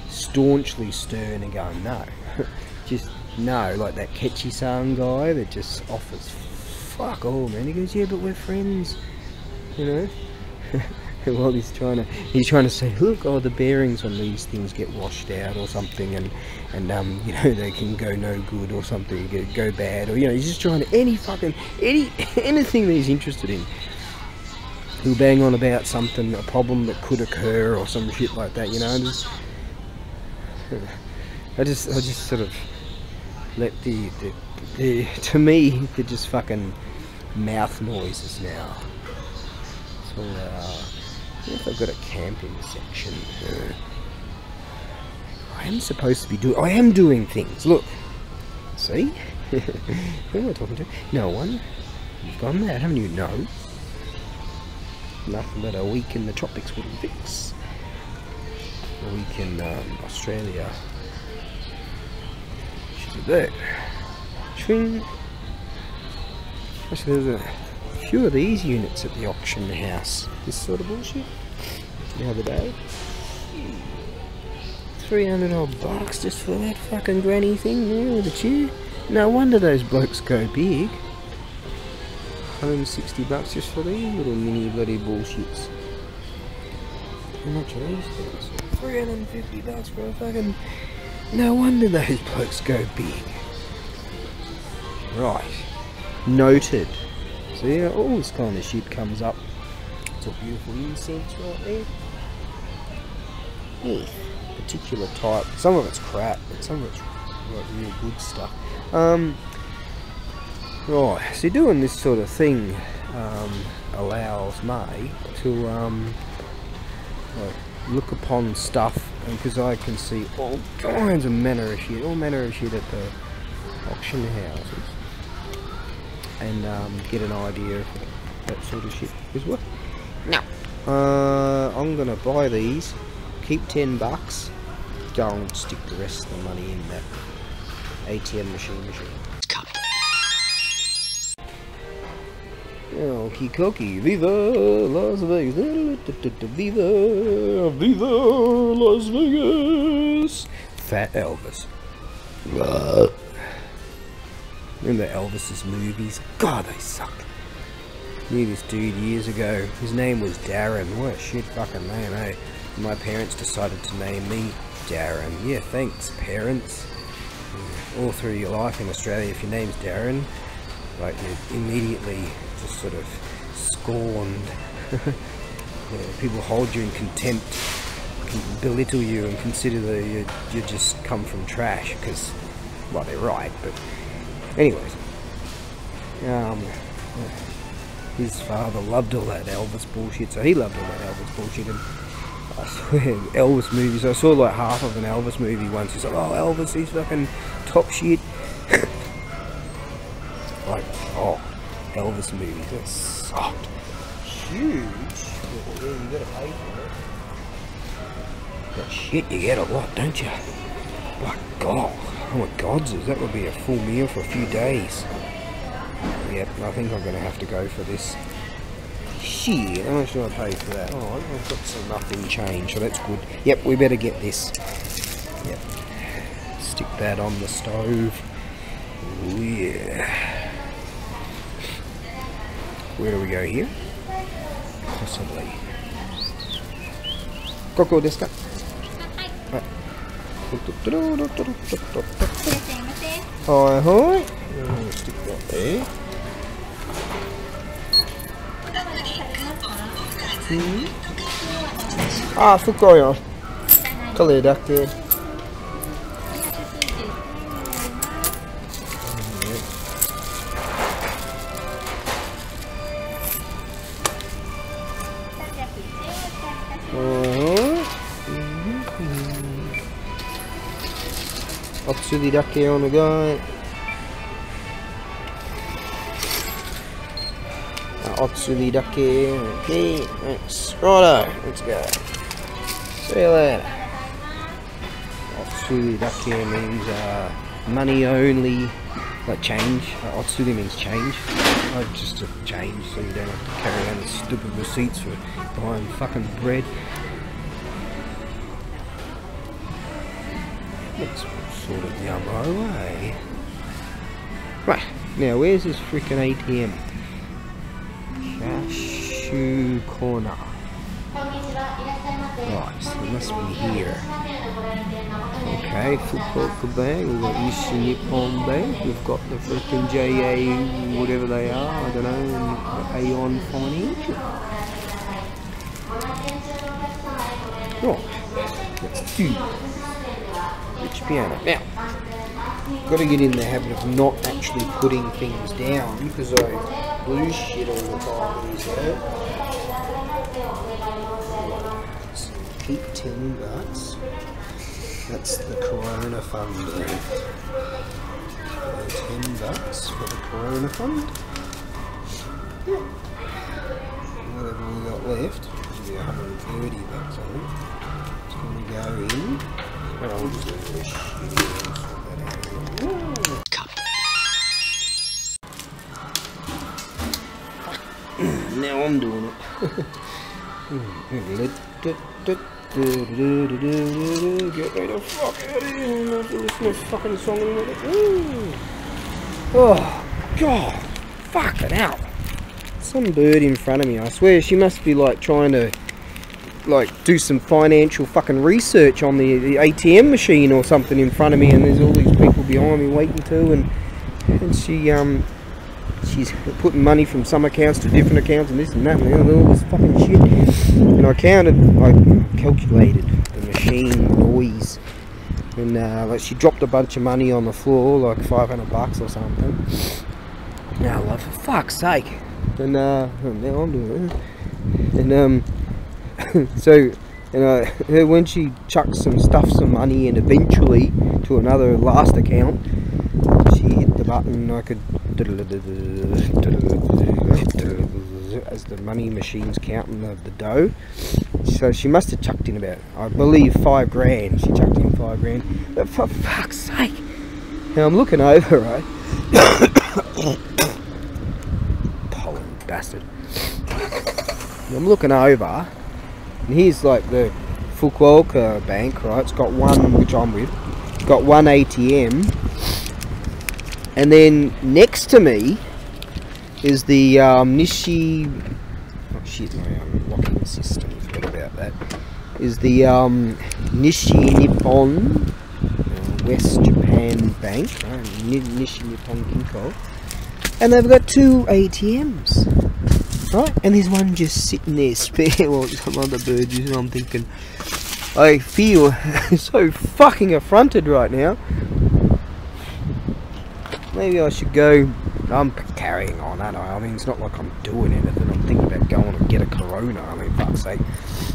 staunchly stern and going, no. Just no, like that Ketchi-san guy that just offers fuck all, man. He goes, yeah, but we're friends, you know. While he's trying to say, look, oh, the bearings on these things get washed out or something, and you know, they can go no good or something, go bad, or you know, he's just trying to anything that he's interested in. He'll bang on about something, a problem that could occur or some shit like that, you know. I just sort of let the to me they're just fucking mouth noises now. So if I've got a camping section, I am supposed to be doing. I am doing things. Look, see? Who am I talking to? No one. You've gone mad, haven't you? No. Nothing but a week in the tropics wouldn't fix. A week in Australia. She's a bird. Swing. Actually, there's a few of these units at the auction house. This sort of bullshit. The other day. $300 odd bucks just for that fucking granny thing there with a chair. No wonder those blokes go big. $160 just for these little mini bloody bullshits. How much are these things? $350 for a fucking No wonder those blokes go big. Right. Noted. So yeah, all this kind of shit comes up. It's a beautiful incense right there. Yeah, particular type. Some of it's crap, but some of it's like real good stuff. Right, so doing this sort of thing allows me to like look upon stuff, because I can see all kinds of manner of shit, all manner of shit at the auction houses, and get an idea of that sort of shit. Because what? No. I'm gonna buy these, keep $10, go and stick the rest of the money in that ATM machine. Okie dokie, viva Las Vegas, viva Las Vegas. Fat Elvis. Remember Elvis's movies? God, they suck. Knew this dude years ago. His name was Darren. What a shit fucking name, eh? My parents decided to name me Darren. Yeah, thanks, parents. All through your life in Australia, if your name's Darren, like, you're immediately just sort of scorned. People hold you in contempt, belittle you, and consider that you just come from trash, because, well, they're right, but anyways, his father loved all that Elvis bullshit, so he loved all that Elvis bullshit, and I swear, Elvis movies, I saw like half of an Elvis movie once. He's like, oh, Elvis, he's fucking top shit. Like, oh, Elvis movies, that sucked. Huge. Yeah, you gotta pay for it. But shit, you get a lot, don't you? My God. Oh my God, that would be a full meal for a few days. Yep, I think I'm gonna have to go for this. Shit, how much do I pay for that? Oh, I've got some nothing change, so that's good. Yep, we better get this. Yep. Stick that on the stove. Oh yeah. Where do we go here? Possibly. Koko desu ka? Hi, hi. Stick that there. Ah, 福よ。カレーだけ。お釣りだけお願い。お釣りだけ。Okay, thanks. Righto, let's go. See you later. お釣りだけ means money only, like change. お釣り means change. Just a change, so you don't have to carry around the stupid receipts for buying fucking bread. That's sort of yummo, eh? Right, now where's this freaking ATM? Cashew corner. Right, so it must be here. Okay, football bag, we've got Eastern Nippon bag, we've got the freaking JA, whatever they are, I don't know, Aeon Financial. Right, let's do rich piano. Now, got to get in the habit of not actually putting things down, because I lose shit all the time these days. So keep $10. That's the Corona Fund there. $10 for the Corona Fund. Yeah. Whatever we got left, it'll be $130, I think. It's going to go in. I'll just leave this shit in. Now I'm doing it. Get me the fuck out of here. I'm not listening to this fucking song anymore. Oh, God. Fucking hell. Some bird in front of me. I swear she must be like trying to like do some financial fucking research on the ATM machine or something in front of me, and there's all these people behind me waiting to, and she's putting money from some accounts to different accounts and this and that and all this fucking shit. And I calculated the machine noise, and like she dropped a bunch of money on the floor, like $500 or something. Now, like, for fuck's sake. And now I'm doing it. And so, when she chucked some money in eventually to another last account, she hit the button, I could, as the money machine's counting the dough. So she must have chucked in about, I believe, $5 grand. She chucked in $5 grand. But for fuck's sake. Now I'm looking over, right? Pollen bastard. I'm looking over, and here's like the Fukuoka bank, right? It's got one, which I'm with. It's got one ATM. And then next to me is the Nishi. Oh shit, my locking system. Forgot about that. Is the Nishi Nippon West Japan Bank, right? Nishi Nippon Kinko, and they've got two ATMs, right? And there's one just sitting there spare while some other birds. And I'm thinking, I feel so fucking affronted right now. Maybe I should go. I'm carrying on, aren't I? I mean, it's not like I'm doing anything. I'm thinking about going and get a Corona. I mean, fuck's sake.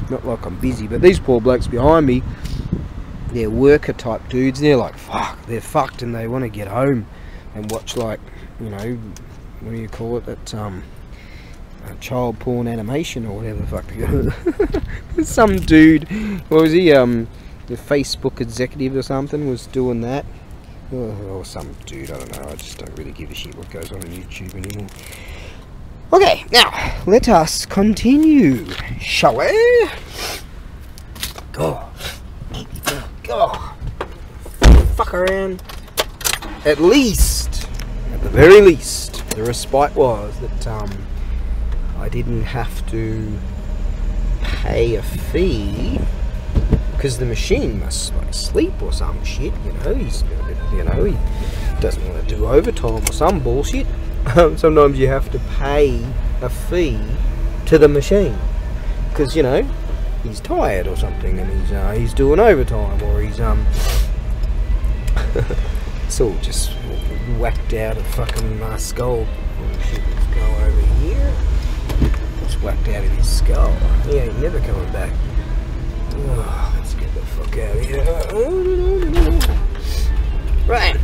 Not like I'm busy. But these poor blokes behind me, they're worker type dudes. They're like, fuck, they're fucked, and they want to get home and watch, like, you know, what do you call it? That child porn animation or whatever the fuck they go. Some dude, what was he? The Facebook executive or something was doing that. Or some dude, I don't know, I just don't really give a shit what goes on YouTube anymore. Okay, now, let us continue, shall we? Go. Fuck around. At least, at the very least, the respite was that I didn't have to pay a fee, because the machine must like sleep or some shit, you know. He doesn't want to do overtime or some bullshit. Sometimes you have to pay a fee to the machine because, you know, he's tired or something, and he's doing overtime, or he's it's all just whacked out of fucking my skull. Oh shit, let's go over here. It's whacked out of his skull. He ain't never coming back. Oh, let's get the fuck out of here. Right.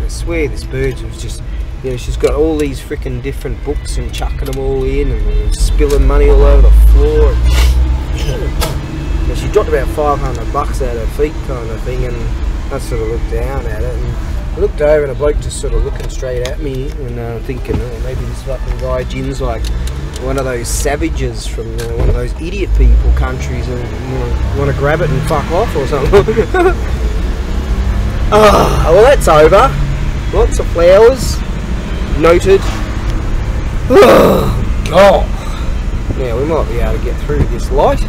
I swear this bird was just, you know, she's got all these freaking different books and chucking them all in and spilling money all over the floor. And she dropped about $500 at her feet kind of thing, and I sort of looked down at it, and I looked over and a bloke just sort of looking straight at me, and thinking, oh, maybe this fucking guy Jim's like one of those savages from one of those idiot people countries, and want to grab it and fuck off or something. Oh, well, that's over. Lots of flowers. Noted. Oh, God. Now, we might be able to get through this light.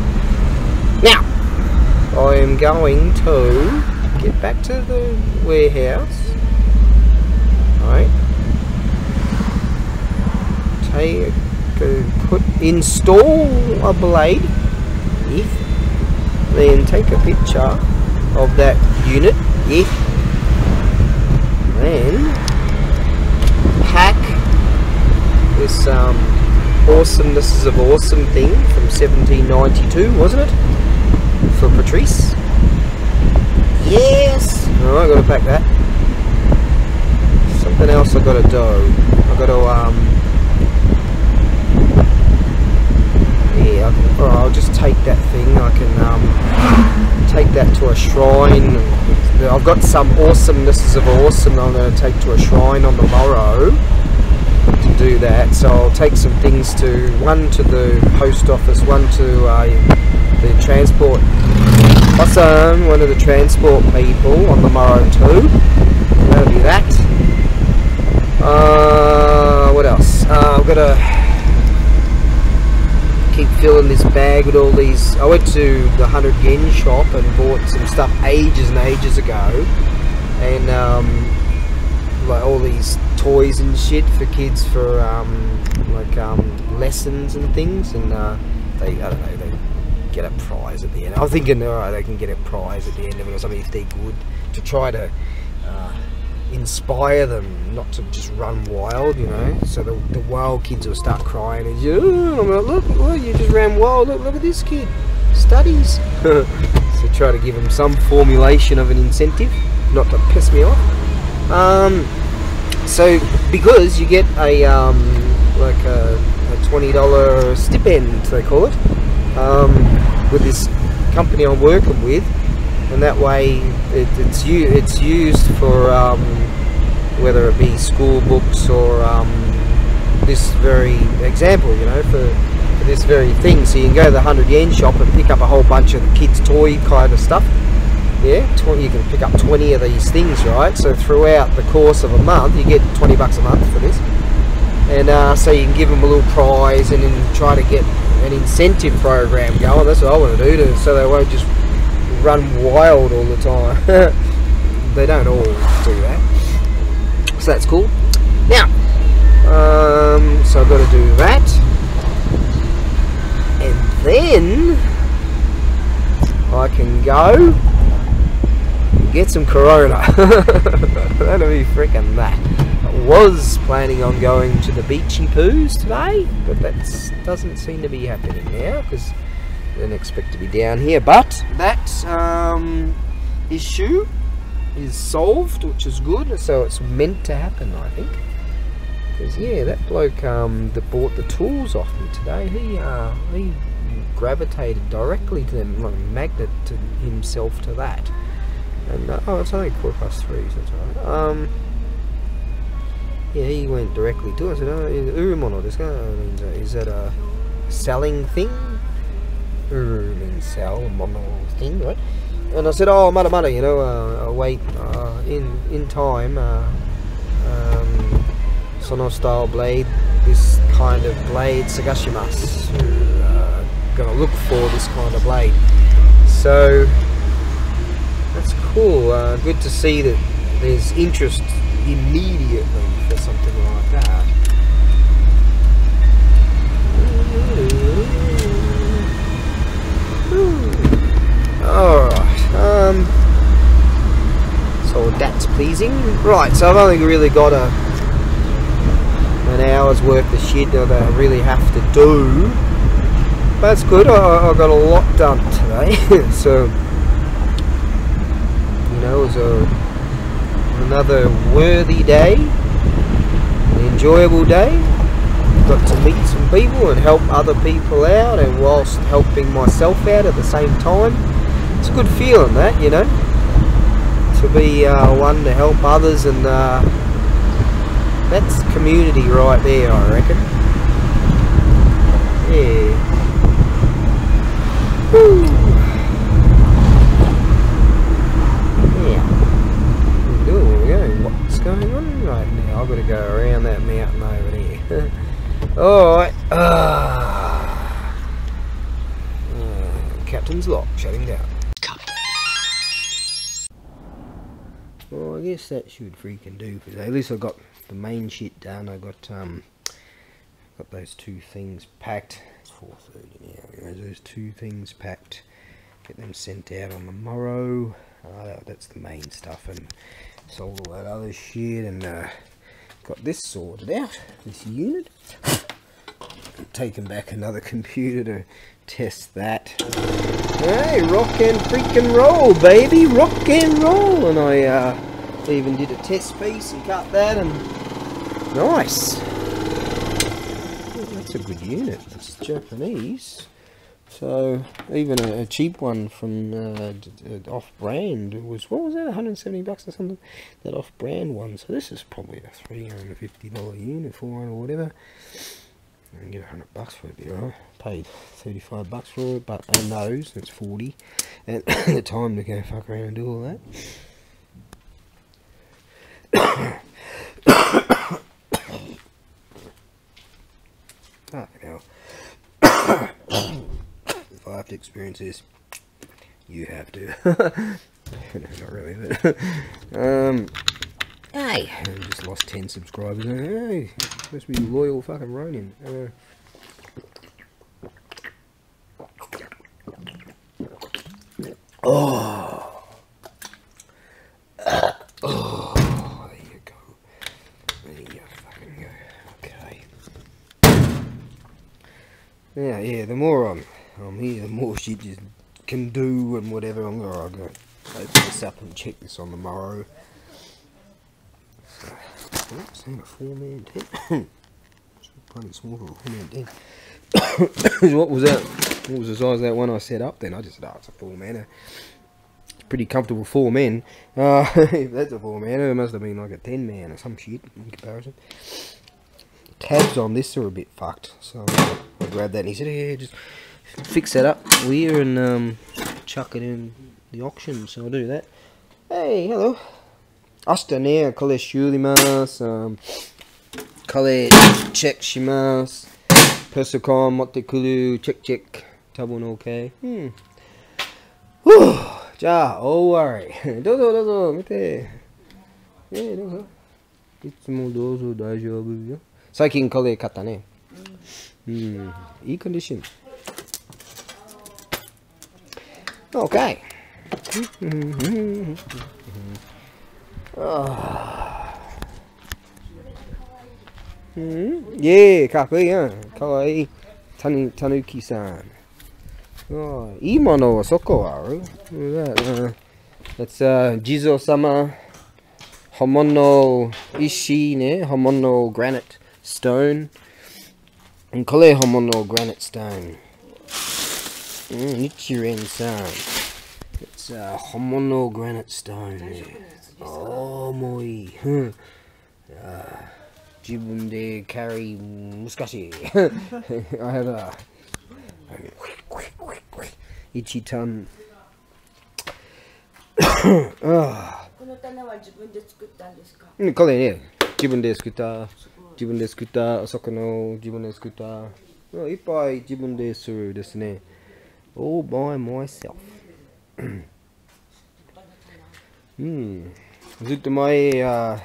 Now, I am going to get back to the warehouse. Right. Install a blade. Then take a picture of that unit. Then pack this awesomenesses of awesome thing from 1792, wasn't it? For Patrice. Yes. Alright, I've got to pack that. Something else I've got to do. I've got to yeah, alright, I'll just take that thing. I can take that to a shrine. I've got some awesomenesses of awesome I'm going to take to a shrine on the morrow to do that. So I'll take some things to, one to the post office, one to the transport. Awesome, one of the transport people on the morrow too. That'll be that. What else? I've got to keep filling this bag with all these. I went to the 100 yen shop and bought some stuff ages and ages ago, and like all these toys and shit for kids for lessons and things, and they, I don't know, they get a prize at the end. I'm thinking, alright, they can get a prize at the end of it or something if they're good, to try to inspire them not to just run wild, you know. So the wild kids will start crying and I'm like, look, you just ran wild, look at this kid, studies. So try to give them some formulation of an incentive, not to piss me off. So because you get a like a $20 stipend, they call it, with this company I'm working with, and that way it's used for whether it be school books or this very example, you know, for this very thing. So you can go to the 100 yen shop and pick up a whole bunch of the kids' toy kind of stuff. Yeah, you can pick up 20 of these things, right? So throughout the course of a month, you get 20 bucks a month for this. And so you can give them a little prize and then try to get an incentive program going. That's what I want to do, so they won't just run wild all the time. They don't all do that. So that's cool. Now, so I've got to do that. And then I can go get some Corona. That'll be freaking that. I was planning on going to the beachy poos today, but that doesn't seem to be happening now because I didn't expect to be down here. But that issue is solved, which is good. So it's meant to happen, I think. Because yeah, that bloke that bought the tools off me today, he gravitated directly to them, like a magnet to himself to that. And oh, it's only 3:15, so that's alright. Yeah, he went directly to it. I said, oh, urumono desu ka? Is that a selling thing? Uru means sell, mono thing, right? And I said, oh, mada, you know, I'll wait in time. Sono style blade, this kind of blade, sagashimasu. Gonna look for this kind of blade. So that's cool. Good to see that there's interest immediately for something like that. Alright, so that's pleasing. Right, so I've only really got an hour's worth of shit that I really have to do. But that's good, I got a lot done today. So, you know, it was another worthy day, an enjoyable day. Got to meet some people and help other people out, and whilst helping myself out at the same time. It's a good feeling, that, you know, to be one to help others, and that's community right there, I reckon. Yeah. Woo. What's going on right now? I've got to go around that mountain over there. Alright. Captain's lock, shutting down. Well, I guess that should freaking do for today. At least I got the main shit done. I got those two things packed. It's 4:30 now. Those two things packed. Get them sent out on the morrow. That's the main stuff, and sold all that other shit, and got this sorted out. This unit. Taking back another computer to test that. Hey, rock and freaking roll, baby, rock and roll. And I even did a test piece and cut that, and nice. Oh, that's a good unit. It's Japanese, so even a cheap one from off-brand was, what was that, 170 bucks or something, that off-brand one. So this is probably a $350 unit, 400 or whatever. I can get 100 bucks for it, be alright. Paid 35 bucks for it, but and those, that's 40. And the time to go fuck around and do all that. Fucking hell. like to experience this, you have to. Not really, but hey, I just lost 10 subscribers. Hey, must be loyal fucking Ronin. Oh, there you go. There you fucking go. Okay. Yeah. The more I'm here, the more shit you can do and whatever. I'm gonna go open this up and check this on the morrow. So, oops, a 4-man tent. It's pretty small for a 4-man tent. What was that? What was the size of that one I set up then? I just said, oh, it's a 4-man. It's pretty comfortable 4 men. If that's a 4-man, it must have been like a 10-man or some shit in comparison. The tabs on this are a bit fucked, so I grabbed that and he said, yeah, just fix that up here and chuck it in the auction, so I'll do that. Hey, hello. Asta ne kole shurimasu. Kole check shimasu. Persocom motte kuru check. Tomo no okay. Ja, oh worry. Dozo, mite. Yeah, dozo. Itsumo dozo daijoubu yo. Saikin kore katta ne. I condition. Okay. Yeah, かっこいいやん。かわいい。Tanuki-san. Oh, いいものはそこある。That's Jizo-sama. Homono ishi ne. Homono granite stone. And kore homono granite stone. Nichiren-san. It's homono granite stone. Oh, moi. Jibun de carry muskashi. I have a Ichi-tan. Kore ne. Jibun de skutta. Jibun de skutta. Osaka no jibun de skutta. Ippai jibun de suru desu ne. All by myself. ずっと前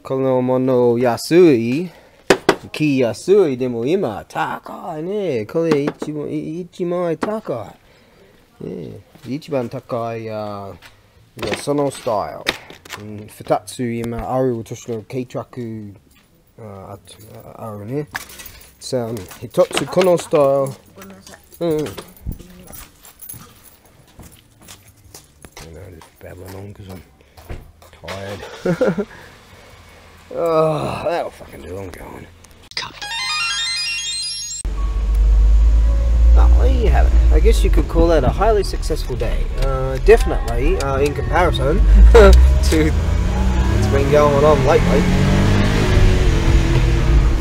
このもの安い木安いでも今高いねこれ一番高い、ね、一番高いそのスタイル、2つ今ある年の軽トラックあるねさあ1つこのスタイルbabbling on because I'm tired. Oh, that'll fucking do. I'm going. Oh, there you have it. I guess you could call that a highly successful day. Definitely, in comparison to what's been going on lately.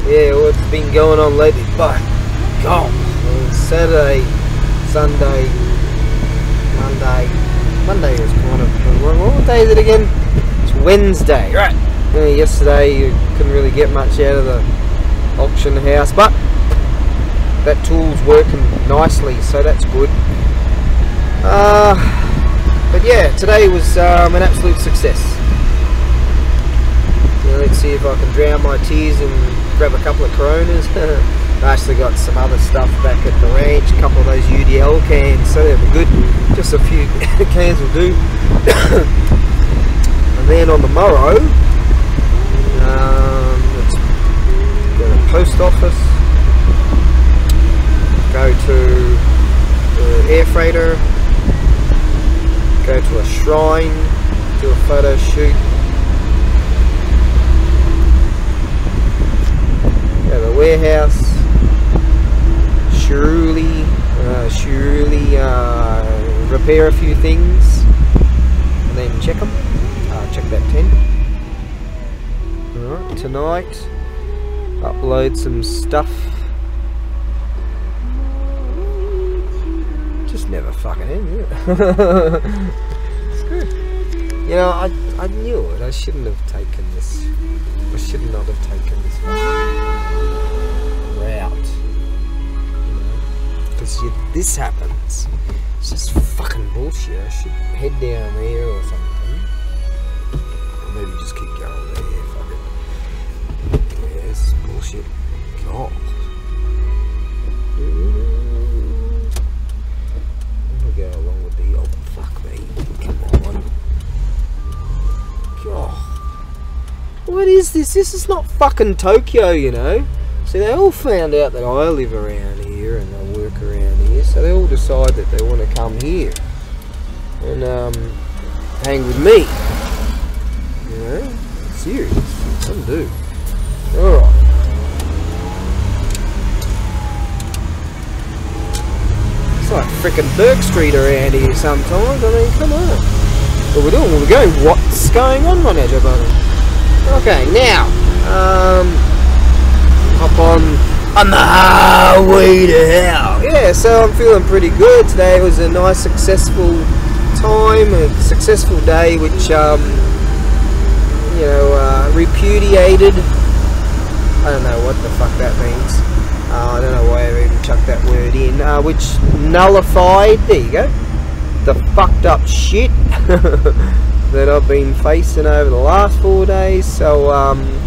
Yeah, what's been going on lately, but God, Saturday, Sunday, Monday is kind of, what day is it again? It's Wednesday, right? Yesterday you couldn't really get much out of the auction house, but that tool's working nicely, so that's good. But yeah, today was an absolute success. Let's see if I can drown my tears and grab a couple of Coronas. I actually got some other stuff back at the ranch, a couple of those UDL cans, so they'll be good. Just a few cans will do. And then on the morrow, let's go to the post office, go to the air freighter, go to a shrine, do a photo shoot, go to the warehouse, surely repair a few things and then check them. Check that tent. Alright, tonight upload some stuff. Just never fucking end, yeah. It's good. You know, I knew it. I shouldn't have taken this. I should not have taken this route. this happens. It's just fucking bullshit. I should head down there or something. Or maybe just keep going there. Fuck it. Yeah, this is bullshit. God. I'll go along with the old fuck me. Come on. God. What is this? This is not fucking Tokyo, you know. See, they all found out that I live around here and I work around here, so they all decide that they want to come here and hang with me. You know, serious. Some do. All right. It's like frickin' Burke Street around here sometimes. I mean, come on. What we're doing? We're going. What's going on, Edge Button? Okay, now, hop on the highway to hell. Yeah, so I'm feeling pretty good. Today was a nice, successful time, a successful day, which, you know, repudiated. I don't know what the fuck that means. I don't know why I even chucked that word in. Which nullified, there you go, the fucked up shit that I've been facing over the last 4 days. So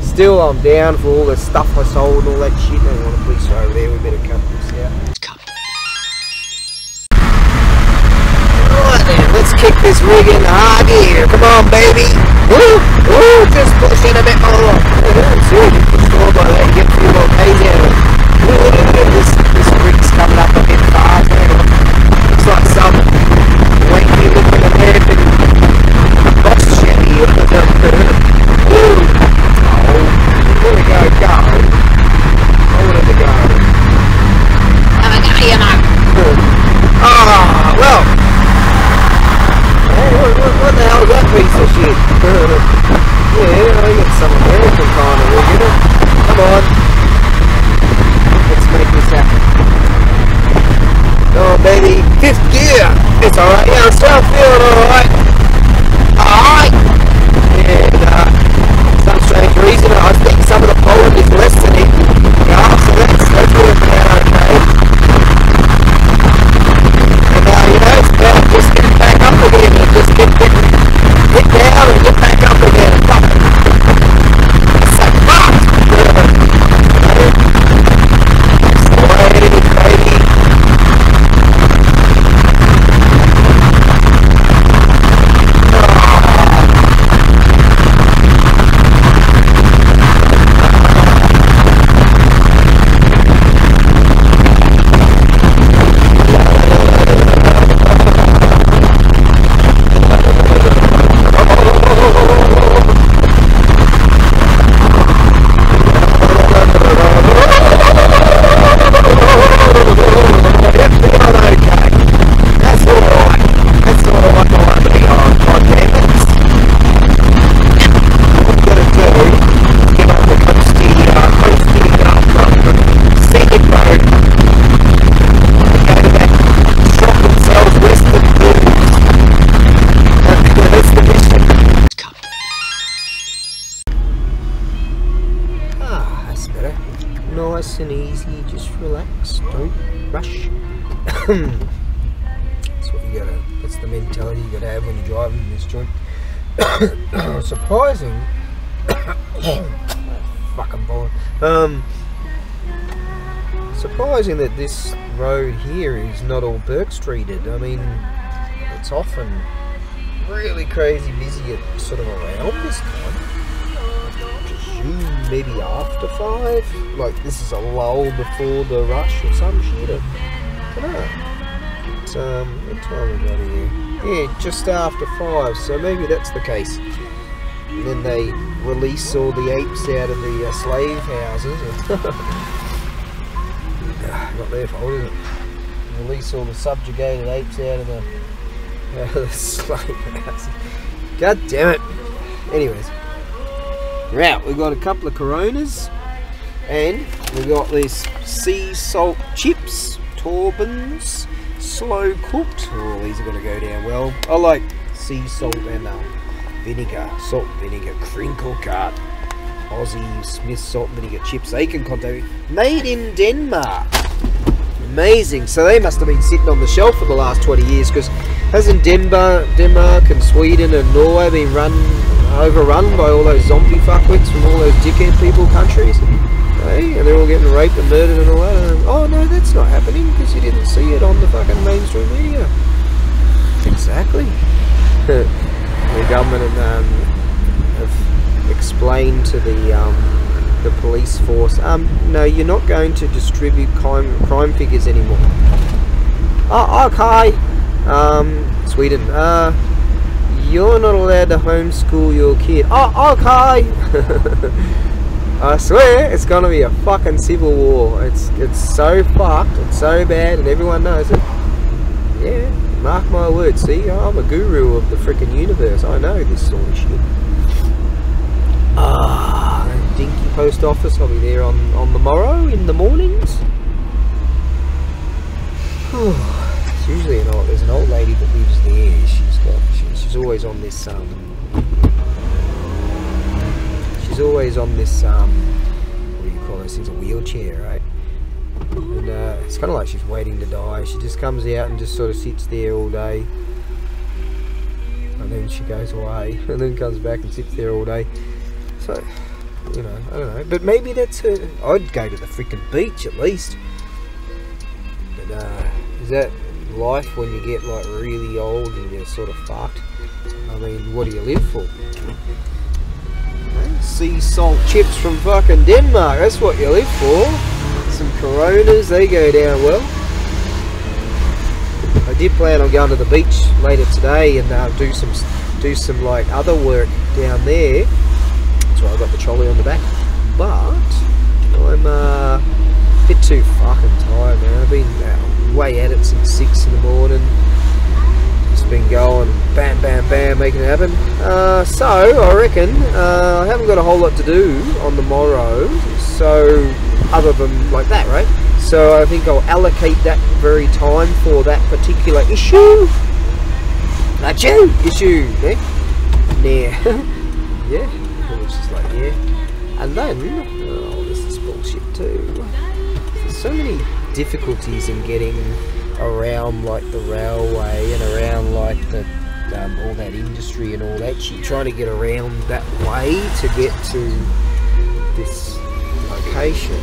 still I'm down for all the stuff I sold and all that shit. Hang on, the police are over there, we better cut this out. Alright then, let's kick this rig in high gear. Come on, baby. Woo! Woo! Just push it a bit more. See, you push more by that, get a few more days out of it. This rig's coming up a bit fast. Looks like some wanky looking American box Chevy. Woo! Oh, where we go? Go. I wanted to go. Have a go, you know. Ah, well. Hey, what the hell is that piece of shit? Yeah, I got some American kind of rig in it. Come on. Let's make this happen. Oh, baby. 5th gear. It's alright. Yeah, I'm still feeling alright. Alright. And, some strange reason, I think some of the pollen is less than it. Yeah, so that's working out okay. And, you know, it's about just getting back up again and just get down and get back up again. Fuck it. It's like, fuck! Nice and easy, just relax, don't rush. That's what you gotta, that's the mentality you gotta have when you're driving this joint. Surprising. Fucking bored. Surprising that this road here is not all Burke Streeted. I mean, it's often really crazy busy at sort of around this time. Maybe after 5, like this is a lull before the rush or some shit. I don't know. It's, what time we got here? Yeah, just after 5, so maybe that's the case. And then they release all the apes out of the slave houses. Not their fault, is it? Release all the subjugated apes out of the slave houses. God damn it. Anyways. Right, we've got a couple of Coronas, and we've got this sea salt chips, Torbans, slow cooked. Oh, these are going to go down well. I like sea salt and vinegar, salt and vinegar, crinkle cut, Aussie Smith salt and vinegar chips. They can contact me. Made in Denmark. Amazing. So they must have been sitting on the shelf for the last 20 years, because hasn't Denmark and Sweden and Norway been overrun by all those zombie fuckwits from all those dickhead people countries? Hey, and they're all getting raped and murdered and all that. And, oh no, that's not happening because you didn't see it on the fucking mainstream media. Exactly. The government have explained to the police force, no, you're not going to distribute crime figures anymore. Oh, okay. Sweden, you're not allowed to homeschool your kid. Oh, okay. I swear, it's gonna be a fucking civil war. It's so fucked, it's so bad, and everyone knows it. Yeah, mark my words. See, I'm a guru of the freaking universe. I know this sort of shit. Dinky post office. I'll be there on the morrow in the mornings. It's usually there's an old lady that lives there. She's always on this she's always on this what do you call those things, a wheelchair, right? And it's kind of like she's waiting to die. She just comes out and just sort of sits there all day, and then she goes away and then comes back and sits there all day. So, you know, I don't know, but maybe that's her. I'd go to the freaking beach at least. But is that life when you get like really old and you're sort of fucked? I mean, what do you live for? Sea salt chips from fucking Denmark, that's what you live for. Some Coronas, they go down well. I did plan on going to the beach later today and do some like other work down there. That's why I got the trolley on the back. But I'm a bit too fucking tired, man. I've been way at it since 6 in the morning. Been going bam bam bam, making it happen. So I reckon I haven't got a whole lot to do on the morrow, so other than like that, right? So I think I'll allocate that very time for that particular issue. Issue, yeah. Yeah, it's just like, yeah. And then, oh, this is bullshit too. There's so many difficulties in getting around like the railway and around like the all that industry and all that shit, trying to get around that way to get to this location.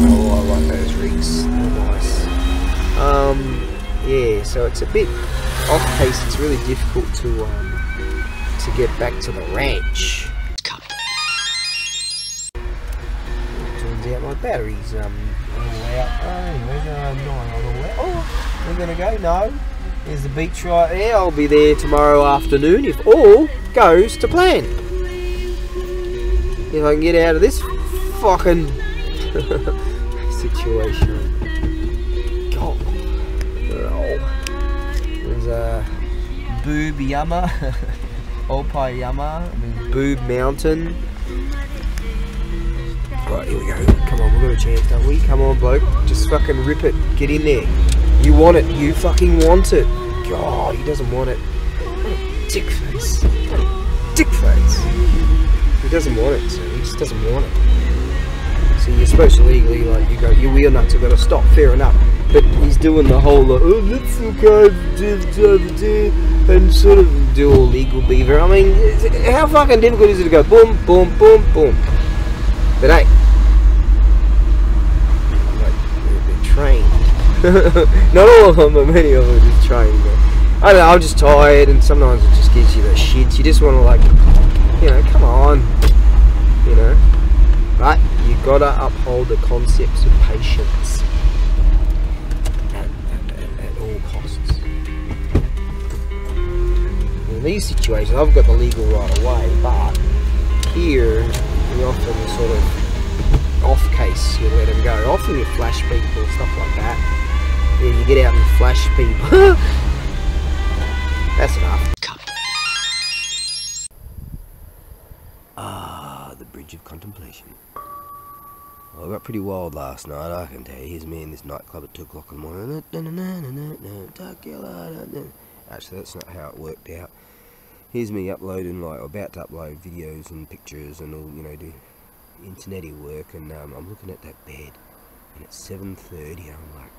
Oh, I like those rigs, they're nice. Yeah, so it's a bit off pace. It's really difficult to get back to the ranch. Turns out my battery's all out. Anyway, not all out. Oh, we're gonna go. No, there's the beach right there. I'll be there tomorrow afternoon if all goes to plan. If I can get out of this fucking situation. God. Oh. There's a Boob Yama, Opayama, Boob Mountain. Right, here we go. Come on, we've got a chance, don't we? Come on, bloke. Just fucking rip it. Get in there. You want it. You fucking want it. God, he doesn't want it. What a dick face. What a dick face. He doesn't want it, so he just doesn't want it. So you're supposed to legally, like, you go, your wheel nuts have got to stop, fair enough. But he's doing the whole, like, oh, let's okay, and sort of do all legal beaver. I mean, how fucking difficult is it to go boom, boom, boom, boom? But hey, like, they're trained. Not all of them, but many of them are just trained. But I don't know, I'm just tired, and sometimes it just gives you the shits. You just want to, like, you know, come on, you know. But you gotta uphold the concepts of patience at all costs. In these situations, I've got the legal right away, but here we often sort of off case, you let them go. Often you flash people, stuff like that. Yeah, you get out and flash people. That's enough. The Bridge of Contemplation. Well, I got pretty wild last night, I can tell you. Here's me in this nightclub at 2 o'clock in the morning. Actually, that's not how it worked out. Here's me uploading, like, about to upload videos and pictures and all, you know, do internet-y work, and I'm looking at that bed. and it's 7:30. I'm like,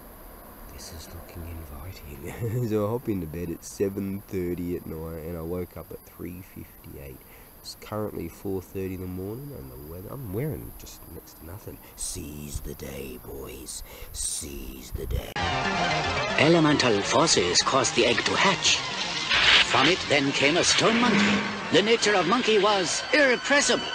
this is looking inviting. So I hop into bed at 7:30 at night, and I woke up at 3:58. It's currently 4:30 in the morning, and the weather, I'm wearing just next to nothing. Seize the day, boys. Seize the day. Elemental forces caused the egg to hatch. From it then came a stone monkey. The nature of monkey was irrepressible.